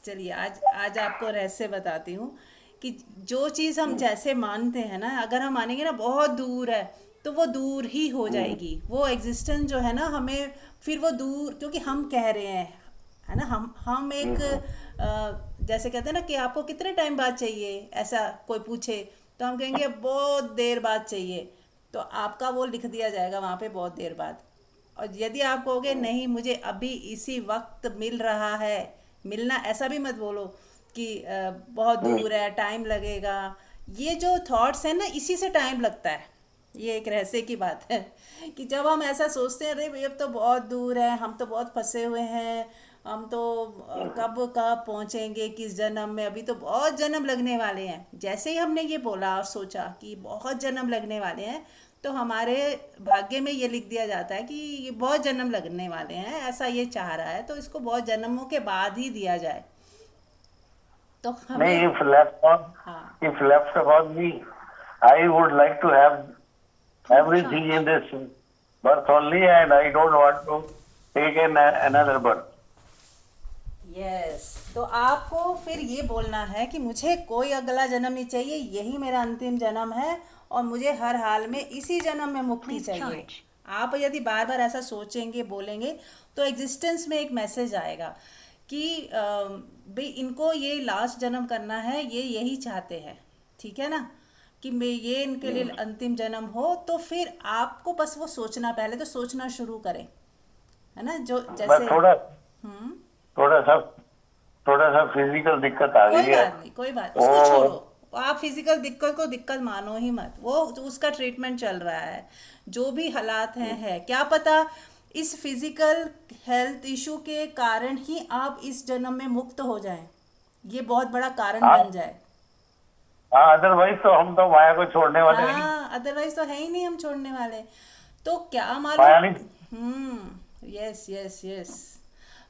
चलिए आज आज आपको रहस्य बताती हूँ कि जो चीज़ हम जैसे मानते हैं ना, अगर हम मानेंगे ना बहुत दूर है, तो वो दूर ही हो हम्म, जाएगी। वो एग्जिस्टेंस जो है ना, हमें फिर वो दूर, क्योंकि हम कह रहे हैं, है ना, हम एक हम्म, जैसे कहते हैं ना कि आपको कितने टाइम बाद चाहिए, ऐसा कोई पूछे तो हम कहेंगे बहुत देर बाद चाहिए। तो आपका वो लिख दिया जाएगा वहाँ पे बहुत देर बाद। और यदि आप कहोगे हम्म, नहीं मुझे अभी इसी वक्त मिल रहा है, मिलना ऐसा भी मत बोलो कि बहुत हम्म, दूर है, टाइम लगेगा। ये जो थॉट्स हैं ना, इसी से टाइम लगता है। ये एक रहस्य की बात है कि जब हम ऐसा सोचते हैं, अरे भाई अब तो बहुत दूर है, हम तो बहुत फंसे हुए हैं, हम तो हम्म। कब कब पहुंचेंगे, किस जन्म में, अभी तो बहुत जन्म लगने वाले हैं। जैसे ही हमने ये बोला और सोचा कि बहुत जन्म लगने वाले हैं, तो हमारे भाग्य में ये लिख दिया जाता है कि ये बहुत जन्म लगने वाले हैं, ऐसा ये चाह रहा है, तो इसको बहुत जन्मों के बाद ही दिया जाए। तो नहीं, हमें, हाँ, if left upon me, I would like to have everything in this birth only, and I don't want to take another birth. Yes, तो आपको फिर ये बोलना है कि मुझे कोई अगला जन्म नहीं चाहिए, यही मेरा अंतिम जन्म है, और मुझे हर हाल में इसी जन्म में मुक्ति चाहिए। आप यदि बार बार ऐसा सोचेंगे, बोलेंगे, तो एग्जिस्टेंस में एक मैसेज आएगा कि भाई इनको ये लास्ट जन्म करना है, ये यही चाहते हैं, ठीक है ना, कि मैं ये इनके लिए हम्म। अंतिम जन्म हो। तो फिर आपको बस वो सोचना, पहले तो सोचना शुरू करें, है ना, जो बस जैसे। हम्म। थोड़ा सा थोड़ा सा फिजिकल दिक्कत आ गई कोई है। बात नहीं, कोई बात, वो उसको छोड़ो। आप फिजिकल दिक्कत को दिक्कत मानो ही मत, वो तो उसका ट्रीटमेंट चल रहा है। जो भी हालात हैं, है क्या पता इस फिजिकल हेल्थ इशू के कारण ही आप इस जन्म में मुक्त हो जाएं, ये बहुत बड़ा कारण हाँ, बन जाए। हाँ, अदरवाइज तो हम तो माया को छोड़ने वाले नहीं। हाँ, अदरवाइज तो है ही नहीं हम छोड़ने वाले। तो क्या मालूम। माया नहीं। Yes yes yes.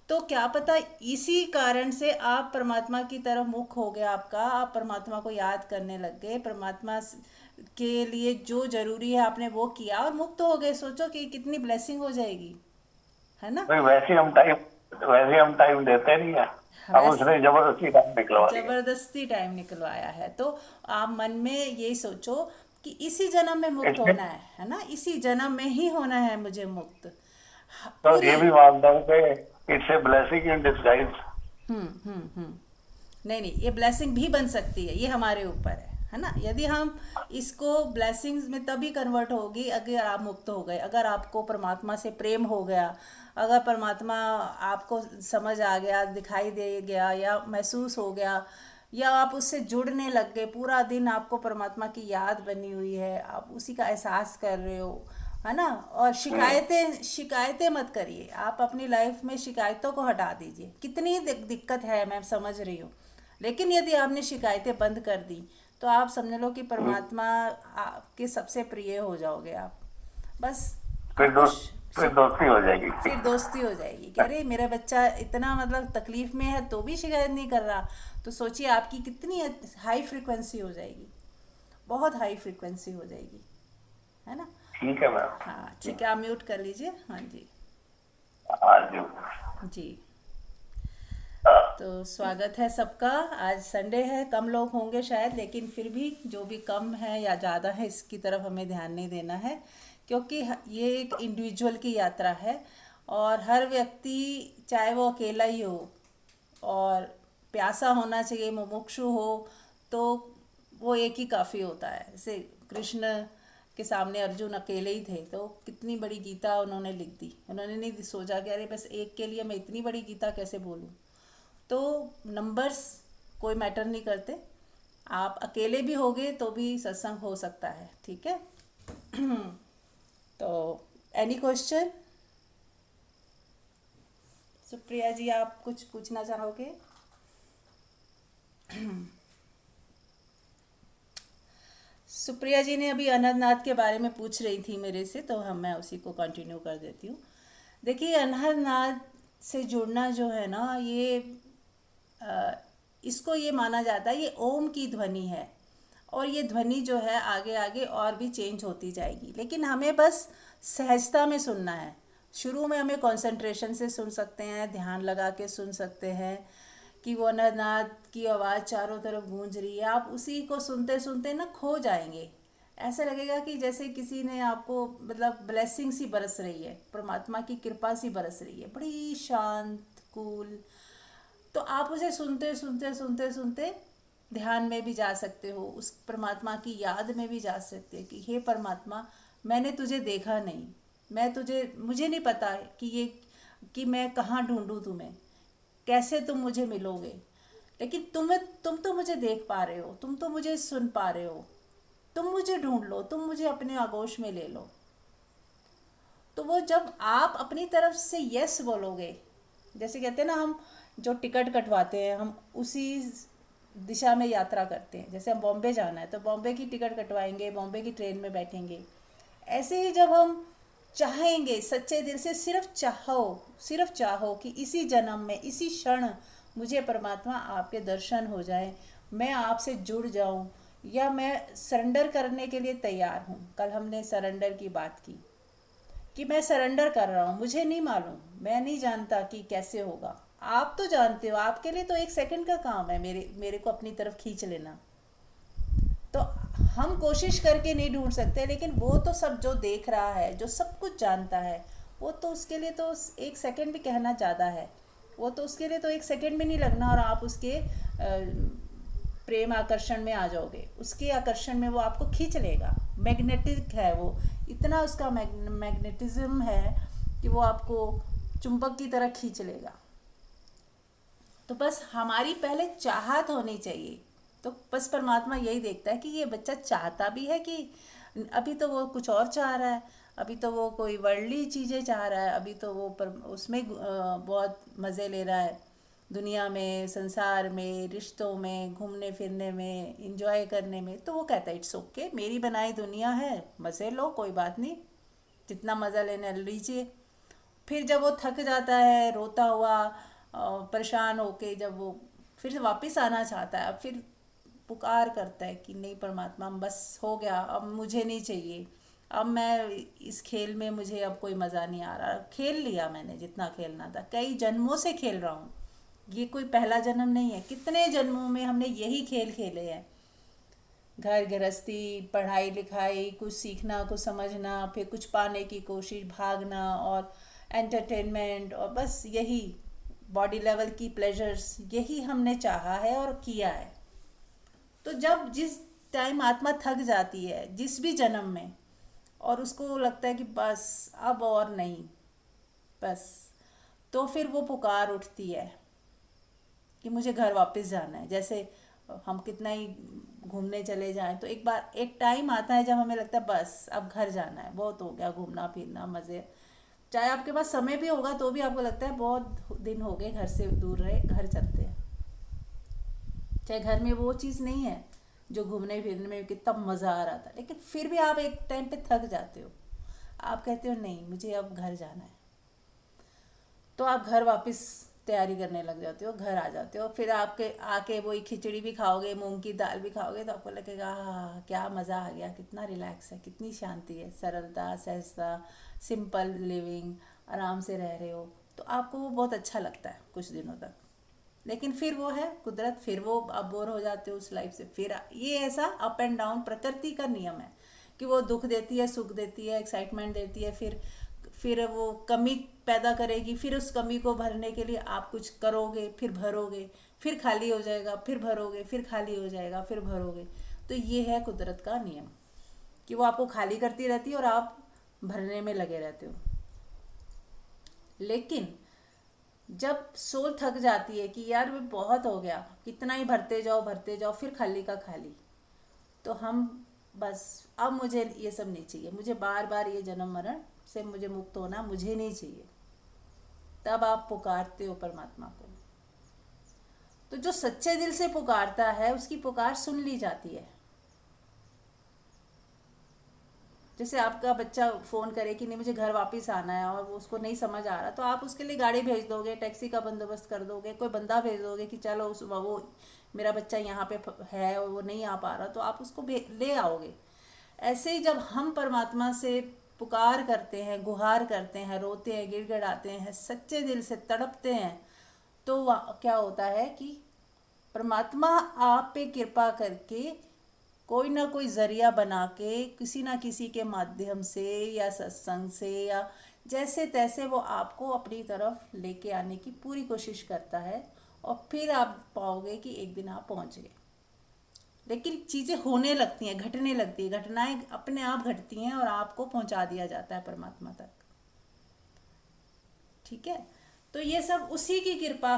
तो क्या पता इसी कारण से आप परमात्मा की तरफ मुख हो गया आपका, आप परमात्मा को याद करने लग गए, के लिए जो जरूरी है आपने वो किया और मुक्त हो गए। सोचो कि कितनी ब्लेसिंग हो जाएगी, है ना। भाई, वैसे हम टाइम देते नहीं है। अब वैस उसने जबरदस्ती टाइम निकलवा लिया। जबरदस्ती टाइम निकलवाया है, तो आप मन में यही सोचो कि इसी जन्म में मुक्त इसमें होना है ना, इसी जन्म में ही होना है मुझे मुक्त। तो पूरी। ये भी मानता हूँ कि it's a blessing in disguise. हम्म। नहीं नहीं, ये ब्लेसिंग भी बन सकती है, ये हमारे ऊपर है ना। यदि हम इसको ब्लेसिंग्स में तभी कन्वर्ट होगी अगर आप मुक्त हो गए, अगर आपको परमात्मा से प्रेम हो गया, अगर परमात्मा आपको समझ आ गया, दिखाई दे गया, या महसूस हो गया, या आप उससे जुड़ने लग गए, पूरा दिन आपको परमात्मा की याद बनी हुई है, आप उसी का एहसास कर रहे हो, है ना। और शिकायतें शिकायतें मत करिए, आप अपनी लाइफ में शिकायतों को हटा दीजिए। कितनी दिक्कत है मैं समझ रही हूँ, लेकिन यदि आपने शिकायतें बंद कर दी, तो आप समझ लो कि परमात्मा आपके सबसे प्रिय हो जाओगे आप। बस फिर आपको दोस्त फिर दोस्ती हो जाएगी। फिर दोस्ती हो जाएगी कि अरे मेरा बच्चा इतना मतलब तकलीफ में है तो भी शिकायत नहीं कर रहा। तो सोचिए आपकी कितनी हाई फ्रिक्वेंसी हो जाएगी, बहुत हाई फ्रिक्वेंसी हो जाएगी, है ना। ठीक है मैम। हाँ ठीक ठीक। है, आप म्यूट कर लीजिए। हाँ जी। आज जी। तो स्वागत है सबका। आज संडे है, कम लोग होंगे शायद, लेकिन फिर भी जो भी कम है या ज़्यादा है इसकी तरफ हमें ध्यान नहीं देना है, क्योंकि ये एक इंडिविजुअल की यात्रा है। और हर व्यक्ति, चाहे वो अकेला ही हो और प्यासा होना चाहिए, मुमुक्षु हो, तो वो एक ही काफ़ी होता है। जैसे कृष्ण के सामने अर्जुन अकेले ही थे, तो कितनी बड़ी गीता उन्होंने लिख दी। उन्होंने नहीं सोचा कि अरे बस एक के लिए मैं इतनी बड़ी गीता कैसे बोलूँ। तो नंबर्स कोई मैटर नहीं करते, आप अकेले भी होगे तो भी सत्संग हो सकता है, ठीक है। तो एनी क्वेश्चन, सुप्रिया जी आप कुछ पूछना चाहोगे। सुप्रिया जी ने अभी अनंतनाथ के बारे में पूछ रही थी मेरे से, तो मैं उसी को कंटिन्यू कर देती हूँ। देखिए अनंतनाथ से जुड़ना जो है ना, ये अ, इसको ये माना जाता है ये ओम की ध्वनि है, और ये ध्वनि जो है आगे आगे और भी चेंज होती जाएगी, लेकिन हमें बस सहजता में सुनना है। शुरू में हमें कंसंट्रेशन से सुन सकते हैं, ध्यान लगा के सुन सकते हैं, कि वो अनाथ की आवाज़ चारों तरफ गूंज रही है, आप उसी को सुनते सुनते ना खो जाएंगे। ऐसा लगेगा कि जैसे किसी ने आपको मतलब ब्लेसिंग सी बरस रही है, परमात्मा की कृपा सी बरस रही है, बड़ी शांत कूल। तो आप उसे सुनते सुनते सुनते सुनते ध्यान में भी जा सकते हो, उस परमात्मा की याद में भी जा सकते हो कि हे परमात्मा, मैंने तुझे देखा नहीं, मैं तुझे मुझे नहीं पता कि ये कि मैं कहाँ ढूंढूं तुम्हें, कैसे तुम मुझे मिलोगे, लेकिन तुम तो मुझे देख पा रहे हो, तुम तो मुझे सुन पा रहे हो, तुम मुझे ढूंढ लो, तुम मुझे अपने आगोश में ले लो। तो वो जब आप अपनी तरफ से यस बोलोगे, जैसे कहते हैं ना, हम जो टिकट कटवाते हैं हम उसी दिशा में यात्रा करते हैं। जैसे हम बॉम्बे जाना है तो बॉम्बे की टिकट कटवाएंगे, बॉम्बे की ट्रेन में बैठेंगे। ऐसे ही जब हम चाहेंगे सच्चे दिल से, सिर्फ चाहो कि इसी जन्म में इसी क्षण मुझे परमात्मा आपके दर्शन हो जाए, मैं आपसे जुड़ जाऊं, या मैं सरेंडर करने के लिए तैयार हूँ। कल हमने सरेंडर की बात की कि मैं सरेंडर कर रहा हूँ, मुझे नहीं मालूम, मैं नहीं जानता कि कैसे होगा, आप तो जानते हो, आपके लिए तो एक सेकंड का काम है मेरे मेरे को अपनी तरफ खींच लेना। तो हम कोशिश करके नहीं ढूंढ सकते, लेकिन वो तो सब जो देख रहा है, जो सब कुछ जानता है, वो तो उसके लिए तो एक सेकंड भी कहना ज़्यादा है, वो तो उसके लिए तो एक सेकंड भी नहीं लगना और आप उसके प्रेम आकर्षण में आ जाओगे, उसके आकर्षण में वो आपको खींच लेगा। मैग्नेटिक है वो, इतना उसका मैग्नेटिज्म है कि वो आपको चुंबक की तरह खींच लेगा। तो बस हमारी पहले चाहत होनी चाहिए। तो बस परमात्मा यही देखता है कि ये बच्चा चाहता भी है कि अभी तो वो कुछ और चाह रहा है, अभी तो वो कोई वर्ल्डली चीज़ें चाह रहा है, अभी तो वो उसमें बहुत मज़े ले रहा है, दुनिया में, संसार में, रिश्तों में, घूमने फिरने में, इंजॉय करने में। तो वो कहता है इट्स ओके, मेरी बनाई दुनिया है, मज़े लो, कोई बात नहीं, जितना मज़ा लेने लीजिए। फिर जब वो थक जाता है रोता हुआ, परेशान होके, जब वो फिर से वापस आना चाहता है, अब फिर पुकार करता है कि नहीं परमात्मा, बस हो गया, अब मुझे नहीं चाहिए, अब मैं इस खेल में मुझे अब कोई मज़ा नहीं आ रहा, खेल लिया मैंने जितना खेलना था, कई जन्मों से खेल रहा हूँ, ये कोई पहला जन्म नहीं है, कितने जन्मों में हमने यही खेल खेले हैं। घर गृहस्थी, पढ़ाई लिखाई, कुछ सीखना, कुछ समझना, फिर कुछ पाने की कोशिश, भागना, और एंटरटेनमेंट, और बस यही बॉडी लेवल की प्लेजर्स, यही हमने चाहा है और किया है। तो जब जिस टाइम आत्मा थक जाती है जिस भी जन्म में, और उसको लगता है कि बस अब और नहीं, बस, तो फिर वो पुकार उठती है कि मुझे घर वापस जाना है। जैसे हम कितना ही घूमने चले जाएं तो एक बार एक टाइम आता है जब हमें लगता है बस अब घर जाना है, बहुत हो गया घूमना फिरना, मज़े, चाहे आपके पास समय भी होगा तो भी आपको लगता है बहुत दिन हो गए घर से दूर रहे, घर चलते हैं। चाहे घर में वो चीज़ नहीं है जो घूमने फिरने में कितना मज़ा आ रहा था, लेकिन फिर भी आप एक टाइम पे थक जाते हो, आप कहते हो नहीं मुझे अब घर जाना है, तो आप घर वापस तैयारी करने लग जाते हो, घर आ जाते हो। फिर आपके आके वही खिचड़ी भी खाओगे, मूंग की दाल भी खाओगे, तो आपको लगेगा क्या मज़ा आ गया, कितना रिलैक्स है, कितनी शांति है, सरलता, सहजता, सिंपल लिविंग, आराम से रह रहे हो। तो आपको वो बहुत अच्छा लगता है कुछ दिनों तक, लेकिन फिर वो है कुदरत, फिर वो आप बोर हो जाते हो उस लाइफ से। फिर ये ऐसा अप एंड डाउन प्रकृति का नियम है कि वो दुख देती है, सुख देती है, एक्साइटमेंट देती है, फिर वो कमी पैदा करेगी, फिर उस कमी को भरने के लिए आप कुछ करोगे, फिर भरोगे, फिर खाली हो जाएगा, फिर भरोगे, फिर खाली हो जाएगा, फिर भरोगे। तो ये है कुदरत का नियम कि वो आपको खाली करती रहती है और आप भरने में लगे रहते हो। लेकिन जब सोल थक जाती है कि यार वो बहुत हो गया, कितना ही भरते जाओ, फिर खाली का खाली, तो हम बस अब मुझे ये सब नहीं चाहिए, मुझे बार बार ये जन्म मरण से मुझे मुक्त होना मुझे नहीं चाहिए। तब आप पुकारते हो परमात्मा को। तो जो सच्चे दिल से पुकारता है उसकी पुकार सुन ली जाती है। जैसे आपका बच्चा फ़ोन करे कि नहीं मुझे घर वापस आना है और वो उसको नहीं समझ आ रहा, तो आप उसके लिए गाड़ी भेज दोगे, टैक्सी का बंदोबस्त कर दोगे, कोई बंदा भेज दोगे कि चलो उस वो मेरा बच्चा यहाँ पे है और वो नहीं आ पा रहा, तो आप उसको ले आओगे। ऐसे ही जब हम परमात्मा से पुकार करते हैं, गुहार करते हैं, रोते हैं, गिड़गिड़ाते हैं, सच्चे दिल से तड़पते हैं, तो क्या होता है कि परमात्मा आप पे कृपा करके कोई ना कोई जरिया बना के किसी ना किसी के माध्यम से या सत्संग से या जैसे तैसे वो आपको अपनी तरफ लेके आने की पूरी कोशिश करता है, और फिर आप पाओगे कि एक दिन आप पहुंच गए। लेकिन चीज़ें होने लगती हैं, घटने लगती है, घटनाएं अपने आप घटती हैं और आपको पहुंचा दिया जाता है परमात्मा तक। ठीक है। तो ये सब उसी की कृपा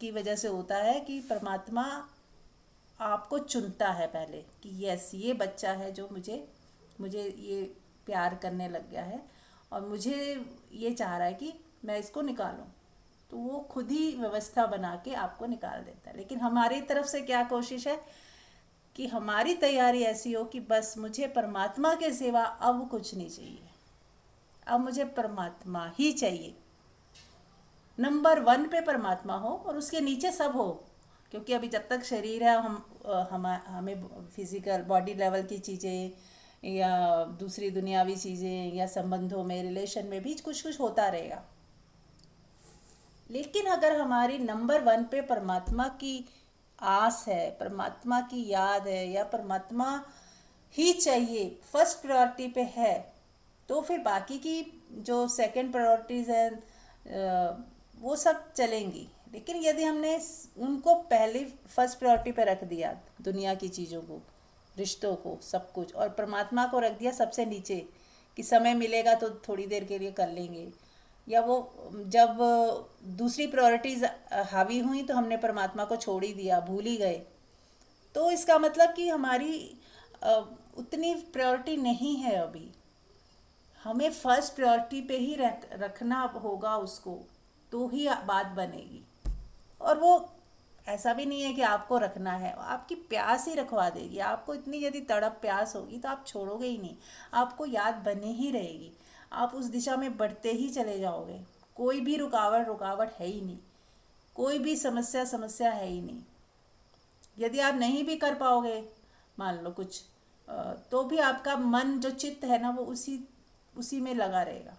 की वजह से होता है कि परमात्मा आपको चुनता है पहले कि यस ये बच्चा है जो मुझे मुझे ये प्यार करने लग गया है और मुझे ये चाह रहा है कि मैं इसको निकालूं। तो वो खुद ही व्यवस्था बना के आपको निकाल देता है। लेकिन हमारी तरफ से क्या कोशिश है कि हमारी तैयारी ऐसी हो कि बस मुझे परमात्मा के सिवा अब कुछ नहीं चाहिए, अब मुझे परमात्मा ही चाहिए। नंबर 1 पे परमात्मा हो और उसके नीचे सब हो। क्योंकि अभी जब तक शरीर है हमें फिजिकल बॉडी लेवल की चीज़ें या दूसरी दुनियावी चीज़ें या संबंधों में रिलेशन में भी कुछ कुछ होता रहेगा। लेकिन अगर हमारी नंबर 1 पे परमात्मा की आस है, परमात्मा की याद है या परमात्मा ही चाहिए, फर्स्ट प्रायोरिटी पे है, तो फिर बाकी की जो सेकंड प्रायोरिटीज़ हैं वो सब चलेंगी। लेकिन यदि हमने उनको पहले फर्स्ट प्रायोरिटी पे रख दिया, दुनिया की चीज़ों को, रिश्तों को, सब कुछ, और परमात्मा को रख दिया सबसे नीचे कि समय मिलेगा तो थोड़ी देर के लिए कर लेंगे, या वो जब दूसरी प्रायोरिटीज़ हावी हुई तो हमने परमात्मा को छोड़ ही दिया, भूल ही गए, तो इसका मतलब कि हमारी उतनी प्रायोरिटी नहीं है अभी। हमें फर्स्ट प्रायोरिटी पे ही रखना होगा उसको, तो ही बात बनेगी। और वो ऐसा भी नहीं है कि आपको रखना है, आपकी प्यास ही रखवा देगी। आपको इतनी यदि तड़प प्यास होगी तो आप छोड़ोगे ही नहीं, आपको याद बनी ही रहेगी, आप उस दिशा में बढ़ते ही चले जाओगे। कोई भी रुकावट है ही नहीं, कोई भी समस्या है ही नहीं। यदि आप नहीं भी कर पाओगे, मान लो कुछ, तो भी आपका मन जो चित्त है ना वो उसी उसी में लगा रहेगा।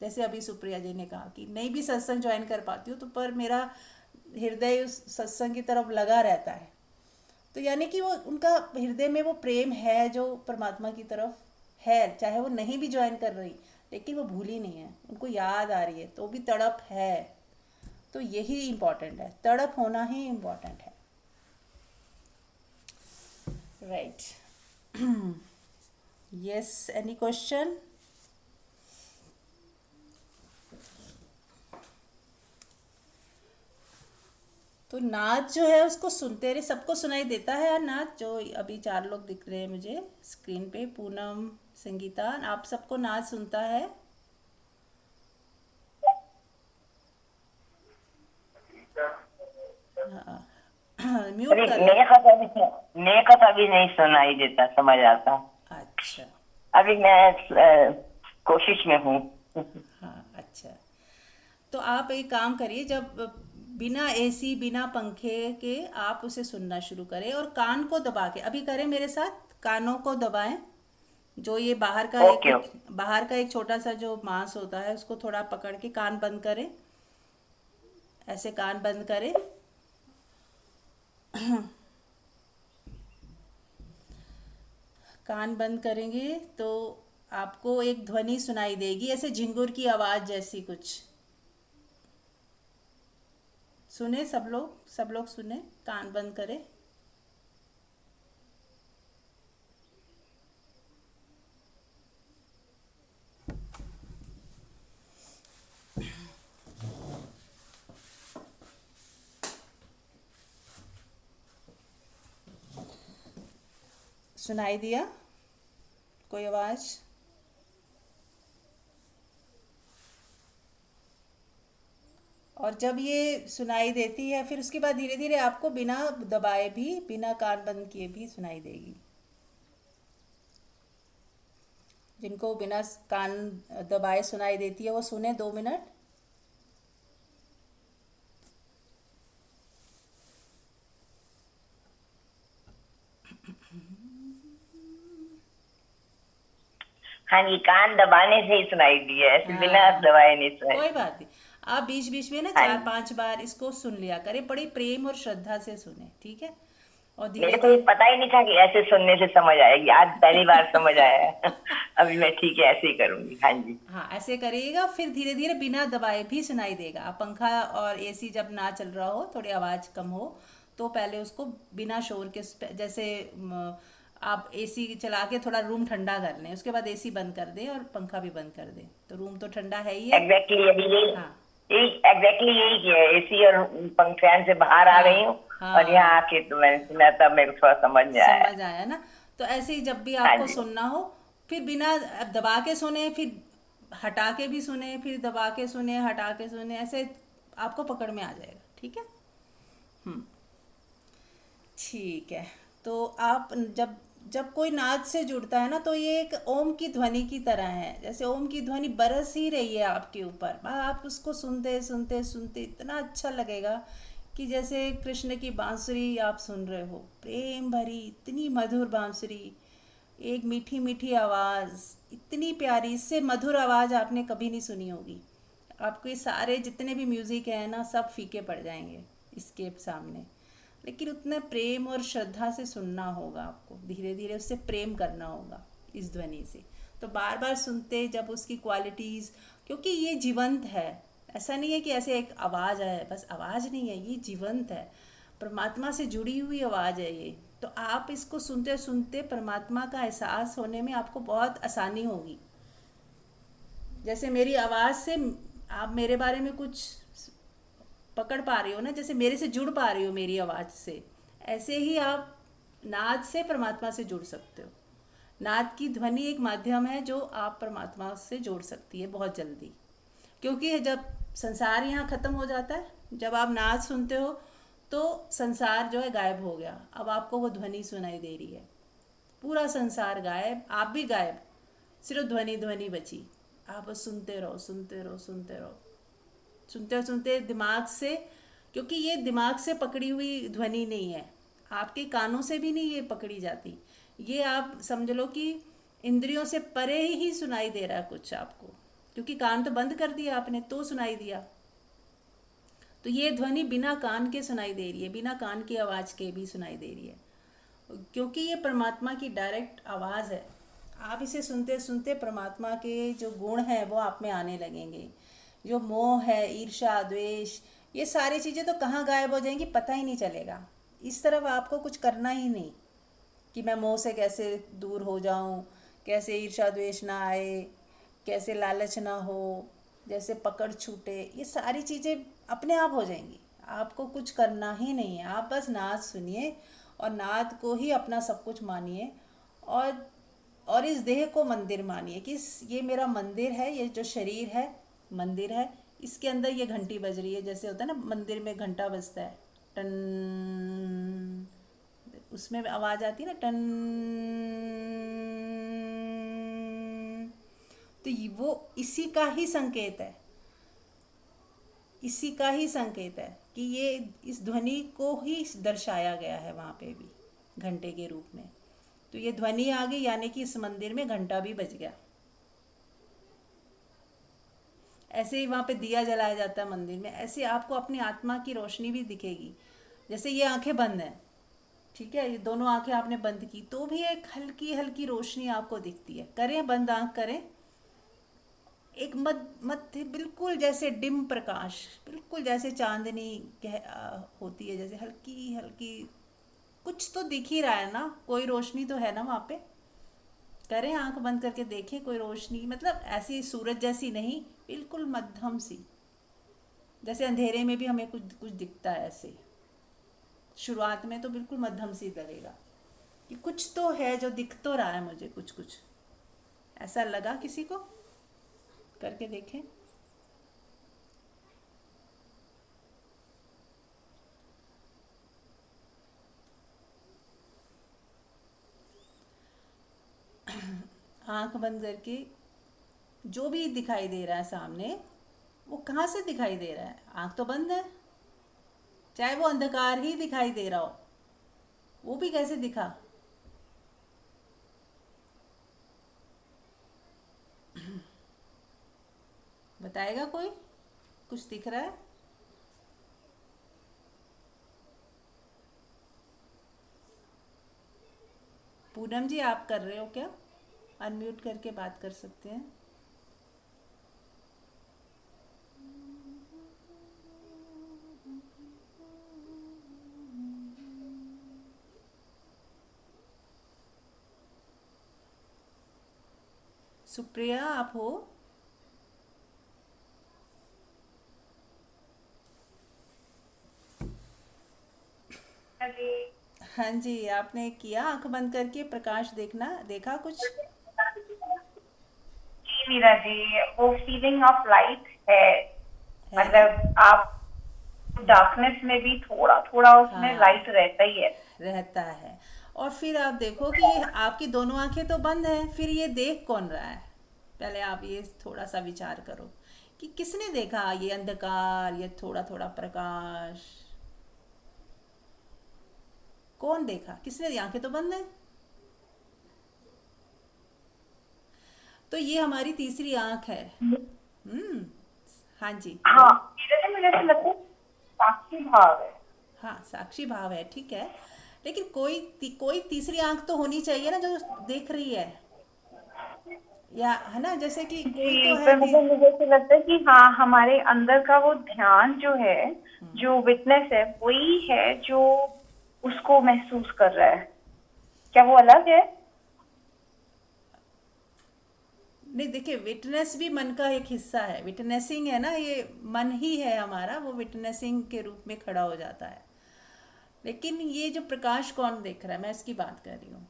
जैसे अभी सुप्रिया जी ने कहा कि नहीं भी सत्संग ज्वाइन कर पाती हूँ तो पर मेरा हृदय उस सत्संग की तरफ लगा रहता है। तो यानी कि वो उनका हृदय में वो प्रेम है जो परमात्मा की तरफ है, चाहे वो नहीं भी ज्वाइन कर रही लेकिन वो भूली नहीं है, उनको याद आ रही है, तो भी तड़प है। तो यही इम्पोर्टेंट है, तड़प होना ही इम्पोर्टेंट है। राइट। Yes, any question? तो नाच जो है उसको सुनते रहे, सबको सुनाई देता है यार नाच। जो अभी 4 लोग दिख रहे हैं मुझे स्क्रीन पे, पूनम, संगीता, आप सबको नाच सुनता है? हाँ। म्यूट अभी कर लो। मेरे को तो अभी नहीं सुनाई देता, समझ आता। अच्छा। अभी मैं कोशिश में हूँ। हाँ, अच्छा। तो आप एक काम करिए, जब बिना एसी बिना पंखे के आप उसे सुनना शुरू करें और कान को दबा के अभी करें मेरे साथ, कानों को दबाएं। जो ये ओके ओके। बाहर का एक छोटा सा जो मांस होता है उसको थोड़ा पकड़ के कान बंद करें, ऐसे कान बंद करें। कान बंद करेंगे तो आपको एक ध्वनि सुनाई देगी, ऐसे झिंगुर की आवाज़ जैसी कुछ। सुने सब लोग सुने, कान बंद करें। सुनाई दिया कोई आवाज़? और जब ये सुनाई देती है फिर उसके बाद धीरे धीरे आपको बिना दबाए भी, बिना कान बंद किए भी सुनाई देगी। जिनको बिना कान दबाए सुनाई देती है वो सुने 2 मिनट। हाँ जी, कान दबाने से ही सुनाई दी है, ऐसे बिना हाँ, दबाए नहीं सुनाई। कोई बात नहीं। आप बीच बीच में ना हाँ चार जी। पांच बार इसको सुन लिया करें, बड़ी प्रेम और श्रद्धा से सुने, ठीक है। और मेरे धीरे को ये धीरे पता ही नहीं था कि ऐसे सुनने से समझ आएगी, आज पहली बार समझ आया है। अभी मैं ठीक है ऐसे ही करूंगी। हाँ जी। हाँ ऐसे करिएगा, फिर धीरे धीरे बिना दबाए भी सुनाई देगा। आप पंखा और एसी जब ना चल रहा हो, थोड़ी आवाज़ कम हो, तो पहले उसको बिना शोर के जैसे आप एसी चला के थोड़ा रूम ठंडा कर लें, उसके बाद एसी बंद कर दें और पंखा भी बंद कर दें, तो रूम तो ठंडा है ही है। एग्जैक्टली अभी यही हाँ यही एग्जैक्टली यही किया है, एसी और फैन से बाहर आ गई हाँ हूँ। और यहाँ हाँ, आके तो मैंने सुना, तब मेरे को थोड़ा समझ में आया है। समझ आया ना। तो ऐसे ही जब भी हाँ आपको जी। सुनना हो, फिर बिना अब दबा के सुने, फिर हटा के भी सुने, फिर दबा के सुने, हटा के सुने, ऐसे आपको पकड़ में आ जाएगा, ठीक है। हम्म, ठीक है। तो आप जब जब कोई नाद से जुड़ता है ना, तो ये एक ओम की ध्वनि की तरह है, जैसे ओम की ध्वनि बरस ही रही है आपके ऊपर, आप उसको सुनते सुनते सुनते इतना अच्छा लगेगा कि जैसे कृष्ण की बांसुरी आप सुन रहे हो, प्रेम भरी इतनी मधुर बांसुरी, एक मीठी मीठी आवाज़, इतनी प्यारी, इससे मधुर आवाज़ आपने कभी नहीं सुनी होगी। आपको ये सारे जितने भी म्यूज़िक हैं ना, सब फीके पड़ जाएंगे इसके सामने। लेकिन उतना प्रेम और श्रद्धा से सुनना होगा आपको, धीरे धीरे उससे प्रेम करना होगा इस ध्वनि से। तो बार बार सुनते जब उसकी क्वालिटीज़, क्योंकि ये जीवंत है, ऐसा नहीं है कि ऐसे एक आवाज़ है, बस आवाज़ नहीं है, ये जीवंत है, परमात्मा से जुड़ी हुई आवाज़ है ये। तो आप इसको सुनते सुनते परमात्मा का एहसास होने में आपको बहुत आसानी होगी। जैसे मेरी आवाज़ से आप मेरे बारे में कुछ पकड़ पा रही हो ना, जैसे मेरे से जुड़ पा रही हो मेरी आवाज़ से, ऐसे ही आप नाद से परमात्मा से जुड़ सकते हो। नाद की ध्वनि एक माध्यम है जो आप परमात्मा से जोड़ सकती है बहुत जल्दी, क्योंकि जब संसार यहाँ ख़त्म हो जाता है, जब आप नाद सुनते हो तो संसार जो है गायब हो गया, अब आपको वो ध्वनि सुनाई दे रही है, पूरा संसार गायब, आप भी गायब, सिर्फ ध्वनि ध्वनि बची। आप बस सुनते रहो सुनते रहो सुनते रहो, सुनते सुनते दिमाग से, क्योंकि ये दिमाग से पकड़ी हुई ध्वनि नहीं है, आपके कानों से भी नहीं ये पकड़ी जाती, ये आप समझ लो कि इंद्रियों से परे ही सुनाई दे रहा है कुछ आपको, क्योंकि कान तो बंद कर दिया आपने तो सुनाई दिया। तो ये ध्वनि बिना कान के सुनाई दे रही है, बिना कान की आवाज़ के भी सुनाई दे रही है, क्योंकि ये परमात्मा की डायरेक्ट आवाज़ है। आप इसे सुनते सुनते परमात्मा के जो गुण हैं वो आप में आने लगेंगे। जो मोह है, ईर्ष्या, द्वेष, ये सारी चीज़ें तो कहाँ गायब हो जाएंगी पता ही नहीं चलेगा। इस तरफ आपको कुछ करना ही नहीं कि मैं मोह से कैसे दूर हो जाऊं, कैसे ईर्ष्या द्वेष ना आए, कैसे लालच ना हो, जैसे पकड़ छूटे, ये सारी चीज़ें अपने आप हो जाएंगी। आपको कुछ करना ही नहीं है, आप बस नाद सुनिए और नाद को ही अपना सब कुछ मानिए, और इस देह को मंदिर मानिए कि ये मेरा मंदिर है, ये जो शरीर है मंदिर है, इसके अंदर ये घंटी बज रही है, जैसे होता है ना मंदिर में घंटा बजता है, टन, उसमें आवाज़ आती है ना टन, तो वो इसी का ही संकेत है, इसी का ही संकेत है कि ये इस ध्वनि को ही दर्शाया गया है वहाँ पे भी घंटे के रूप में। तो ये ध्वनि आ गई, यानी कि इस मंदिर में घंटा भी बज गया। ऐसे ही वहाँ पे दिया जलाया जाता है मंदिर में, ऐसे आपको अपनी आत्मा की रोशनी भी दिखेगी। जैसे ये आंखें बंद हैं, ठीक है, ये दोनों आंखें आपने बंद की तो भी एक हल्की हल्की रोशनी आपको दिखती है, करें बंद आंख करें, एक मध्य बिल्कुल जैसे डिम प्रकाश, बिल्कुल जैसे चांदनी होती है, जैसे हल्की हल्की कुछ तो दिख ही रहा है ना, कोई रोशनी तो है ना वहाँ पे। करें आंख बंद करके देखें कोई रोशनी, मतलब ऐसी सूरज जैसी नहीं, बिल्कुल मध्यम सी, जैसे अंधेरे में भी हमें कुछ कुछ दिखता है ऐसे। शुरुआत में तो बिल्कुल मध्यम सी लगेगा कि कुछ तो है जो दिख तो रहा है मुझे, कुछ कुछ ऐसा लगा किसी को, करके देखें। आंख बंद करके जो भी दिखाई दे रहा है सामने, वो कहाँ से दिखाई दे रहा है, आंख तो बंद है, चाहे वो अंधकार ही दिखाई दे रहा हो, वो भी कैसे दिखा। बताएगा कोई। कुछ दिख रहा है? पूनम जी, आप कर रहे हो क्या? अनम्यूट करके बात कर सकते हैं। सुप्रिया, आप हो? अरे हाँ जी, आपने किया आंख बंद करके प्रकाश देखना, देखा कुछ? जी मीरा जी, वो फीलिंग ऑफ लाइट है। है ना? मतलब आप डार्कनेस में भी थोड़ा थोड़ा उसमें हाँ, लाइट रहता ही है। रहता है। और फिर आप देखो कि आपकी दोनों आंखें तो बंद हैं, फिर ये देख कौन रहा है? पहले आप ये थोड़ा सा विचार करो कि किसने देखा ये अंधकार, ये थोड़ा थोड़ा प्रकाश? कौन देखा? किसने? आंखें तो बंद हैं। तो ये हमारी तीसरी आंख है। हम्म। हाँ जी, हाँ, बोल। मीरा जी मुझे ऐसा लगता है साक्षी भाव है। हाँ, साक्षी भाव है, ठीक है। लेकिन कोई तीसरी आंख तो होनी चाहिए ना जो देख रही है, या है ना? जैसे कि कोई तो जी, है पर मतलब मुझे ऐसा लगता है कि हाँ, हमारे अंदर का वो ध्यान जो है, जो विटनेस है, वही है जो उसको महसूस कर रहा है। क्या वो अलग है? नहीं, देखिए, विटनेस भी मन का एक हिस्सा है। विटनेसिंग है ना, ये मन ही है हमारा, वो विटनेसिंग के रूप में खड़ा हो जाता है। लेकिन ये जो प्रकाश कौन देख रहा है, मैं इसकी बात कर रही हूँ।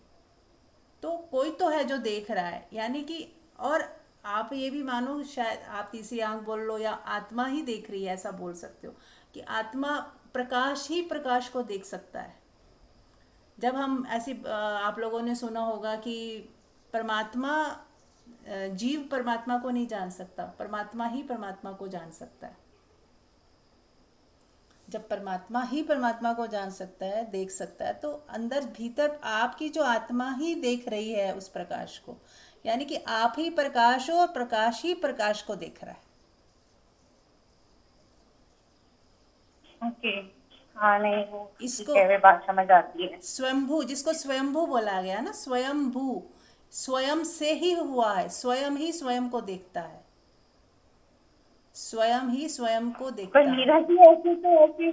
तो कोई तो है जो देख रहा है, यानी कि, और आप ये भी मानो, शायद आप तीसरी आंख बोल लो या आत्मा ही देख रही है, ऐसा बोल सकते हो कि आत्मा प्रकाश ही प्रकाश को देख सकता है। जब हम ऐसी आप लोगों ने सुना होगा कि परमात्मा, जीव परमात्मा को नहीं जान सकता, परमात्मा ही परमात्मा को जान सकता है। जब परमात्मा ही परमात्मा को जान सकता है, देख सकता है, तो अंदर भीतर आपकी जो आत्मा ही देख रही है उस प्रकाश को, यानी कि आप ही प्रकाश हो और प्रकाश ही प्रकाश को देख रहा है। ओके। हाँ, नहीं वो ठीक इसको है, वे बात समझ आती है। स्वयंभू, जिसको स्वयंभू बोला गया ना, स्वयंभू, स्वयं से ही हुआ है, स्वयं ही स्वयं को देखता है, स्वयं ही स्वयं को पर देखता है। मीरा जी ऐसे,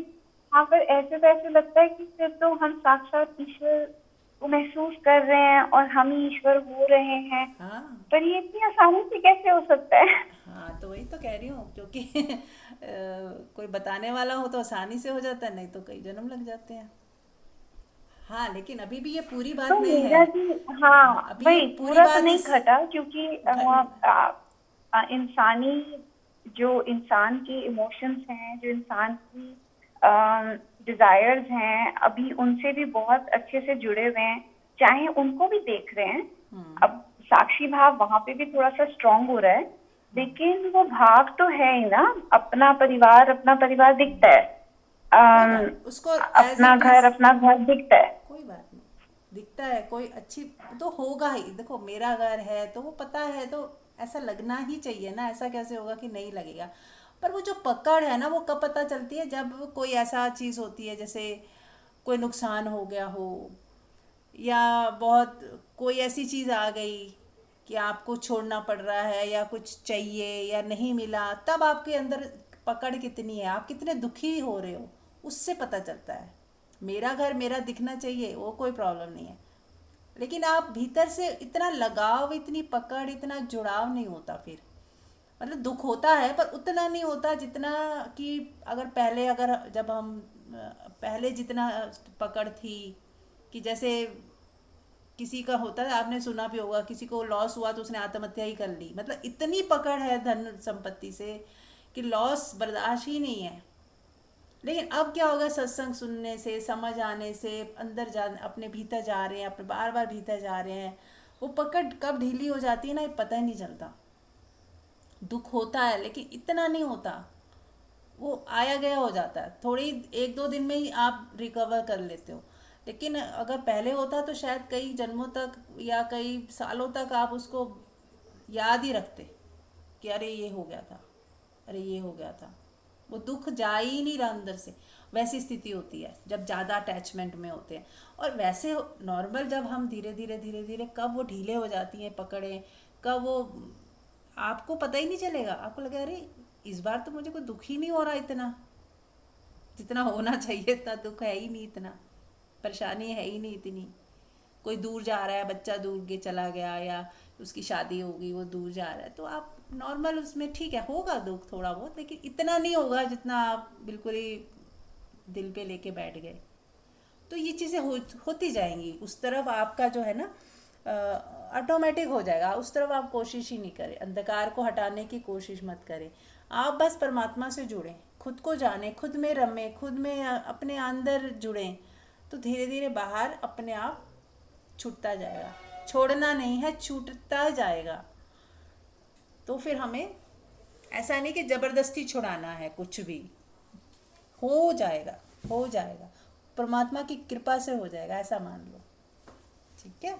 हाँ, पर ऐसे तो ऐसे लगता है कि फिर तो हम साक्षात ईश्वर को महसूस कर रहे हैं और हम ही ईश्वर हो रहे हैं। हाँ। पर ये इतनी आसानी से कैसे हो सकता है? हाँ, तो वही तो कह रही हूँ, क्योंकि कोई बताने वाला हो तो आसानी से हो जाता है, नहीं तो कई जन्म लग जाते हैं। हाँ, लेकिन अभी भी ये पूरी तो बात नहीं है। मीरा जी, हाँ, हाँ अभी ये वही पूरी पूरा तो बात नहीं इस घटा, क्योंकि घ- इंसानी, जो इंसान के इमोशंस हैं, जो इंसान की डिजायर्स हैं, अभी उनसे भी बहुत अच्छे से जुड़े हुए हैं, चाहे उनको भी देख रहे हैं। अब साक्षी भाव वहां पे भी थोड़ा सा स्ट्रांग हो रहा है, लेकिन वो भाव तो है ही ना। अपना परिवार दिखता है। कोई अम, बात नहीं, उसको एज इट इज, अपना घर दिखता है। कोई बात नहीं। दिखता है, कोई अच्छी तो होगा ही। देखो, मेरा घर है तो वो पता है, तो ऐसा लगना ही चाहिए ना, ऐसा कैसे होगा कि नहीं लगेगा? पर वो जो पकड़ है ना, वो कब पता चलती है? जब कोई ऐसा चीज़ होती है, जैसे कोई नुकसान हो गया हो, या बहुत कोई ऐसी चीज़ आ गई कि आपको छोड़ना पड़ रहा है, या कुछ चाहिए या नहीं मिला, तब आपके अंदर पकड़ कितनी है, आप कितने दुखी हो रहे हो, उससे पता चलता है। मेरा घर मेरा दिखना चाहिए, वो कोई प्रॉब्लम नहीं है। लेकिन आप भीतर से इतना लगाव, इतनी पकड़, इतना जुड़ाव नहीं होता फिर। मतलब दुख होता है, पर उतना नहीं होता जितना कि अगर पहले, अगर जब हम पहले जितना पकड़ थी, कि जैसे किसी का होता है, आपने सुना भी होगा, किसी को लॉस हुआ तो उसने आत्महत्या ही कर ली। मतलब इतनी पकड़ है धन संपत्ति से कि लॉस बर्दाश्त ही नहीं है। लेकिन अब क्या होगा, सत्संग सुनने से, समझ आने से, अंदर जा, अपने भीतर जा रहे हैं, अपने बार बार भीतर जा रहे हैं, वो पकड़ कब ढीली हो जाती है ना, ये पता ही नहीं चलता। दुख होता है लेकिन इतना नहीं होता, वो आया गया हो जाता है, थोड़ी एक दो दिन में ही आप रिकवर कर लेते हो। लेकिन अगर पहले होता तो शायद कई जन्मों तक या कई सालों तक आप उसको याद ही रखते कि अरे ये हो गया था, अरे ये हो गया था। वो दुख जा ही नहीं रहा अंदर से। वैसी स्थिति होती है जब ज़्यादा अटैचमेंट में होते हैं। और वैसे नॉर्मल जब हम धीरे धीरे धीरे धीरे कब वो ढीले हो जाती हैं पकड़ें, कब वो आपको पता ही नहीं चलेगा। आपको लगे अरे इस बार तो मुझे कोई दुख ही नहीं हो रहा इतना जितना होना चाहिए, इतना दुख है ही नहीं, इतना परेशानी है ही नहीं इतनी। कोई दूर जा रहा है, बच्चा दूर के चला गया या उसकी शादी होगी वो दूर जा रहा है, तो आप नॉर्मल उसमें ठीक है होगा दुख थोड़ा बहुत, लेकिन इतना नहीं होगा जितना आप बिल्कुल ही दिल पे लेके बैठ गए। तो ये चीज़ें होती जाएंगी। उस तरफ आपका जो है ना ऑटोमेटिक हो जाएगा। उस तरफ आप कोशिश ही नहीं करें, अंधकार को हटाने की कोशिश मत करें। आप बस परमात्मा से जुड़ें, खुद को जानें, खुद में रमें, खुद में अपने अंदर जुड़ें, तो धीरे धीरे बाहर अपने आप छूटता जाएगा। छोड़ना नहीं है, छूटता जाएगा। तो फिर हमें ऐसा नहीं कि ज़बरदस्ती छुड़ाना है, कुछ भी हो जाएगा, हो जाएगा, परमात्मा की कृपा से हो जाएगा, ऐसा मान लो। ठीक है।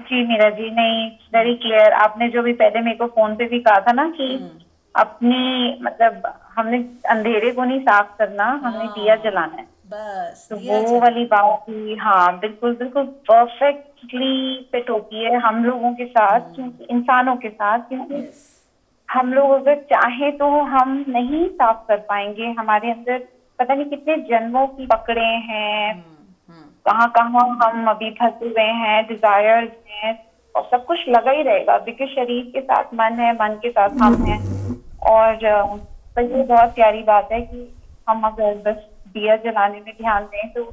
जी मीरा जी, नहीं वेरी क्लियर। आपने जो भी पहले मेरे को फोन पे भी कहा था ना कि अपनी मतलब हमने अंधेरे को नहीं साफ करना, हमने दिया जलाना है। बस तो दिया वो चला। वाली बात थी। हाँ बिल्कुल बिल्कुल परफेक्टली फिट होती है हम लोगों के साथ, क्योंकि इंसानों के साथ, क्योंकि यस। हम लोग अगर चाहे तो हम नहीं साफ कर पाएंगे। हमारे अंदर पता नहीं कितने जन्मों की पकड़े हैं, कहाँ कहाँ हम अभी फंसे हुए हैं, डिजायर्स हैं, और सब कुछ लगा ही रहेगा बिकॉज शरीर के साथ मन है, मन के साथ हम हैं। और पर ये बहुत प्यारी बात है कि हम अगर बस दिया जलाने में ध्यान दें तो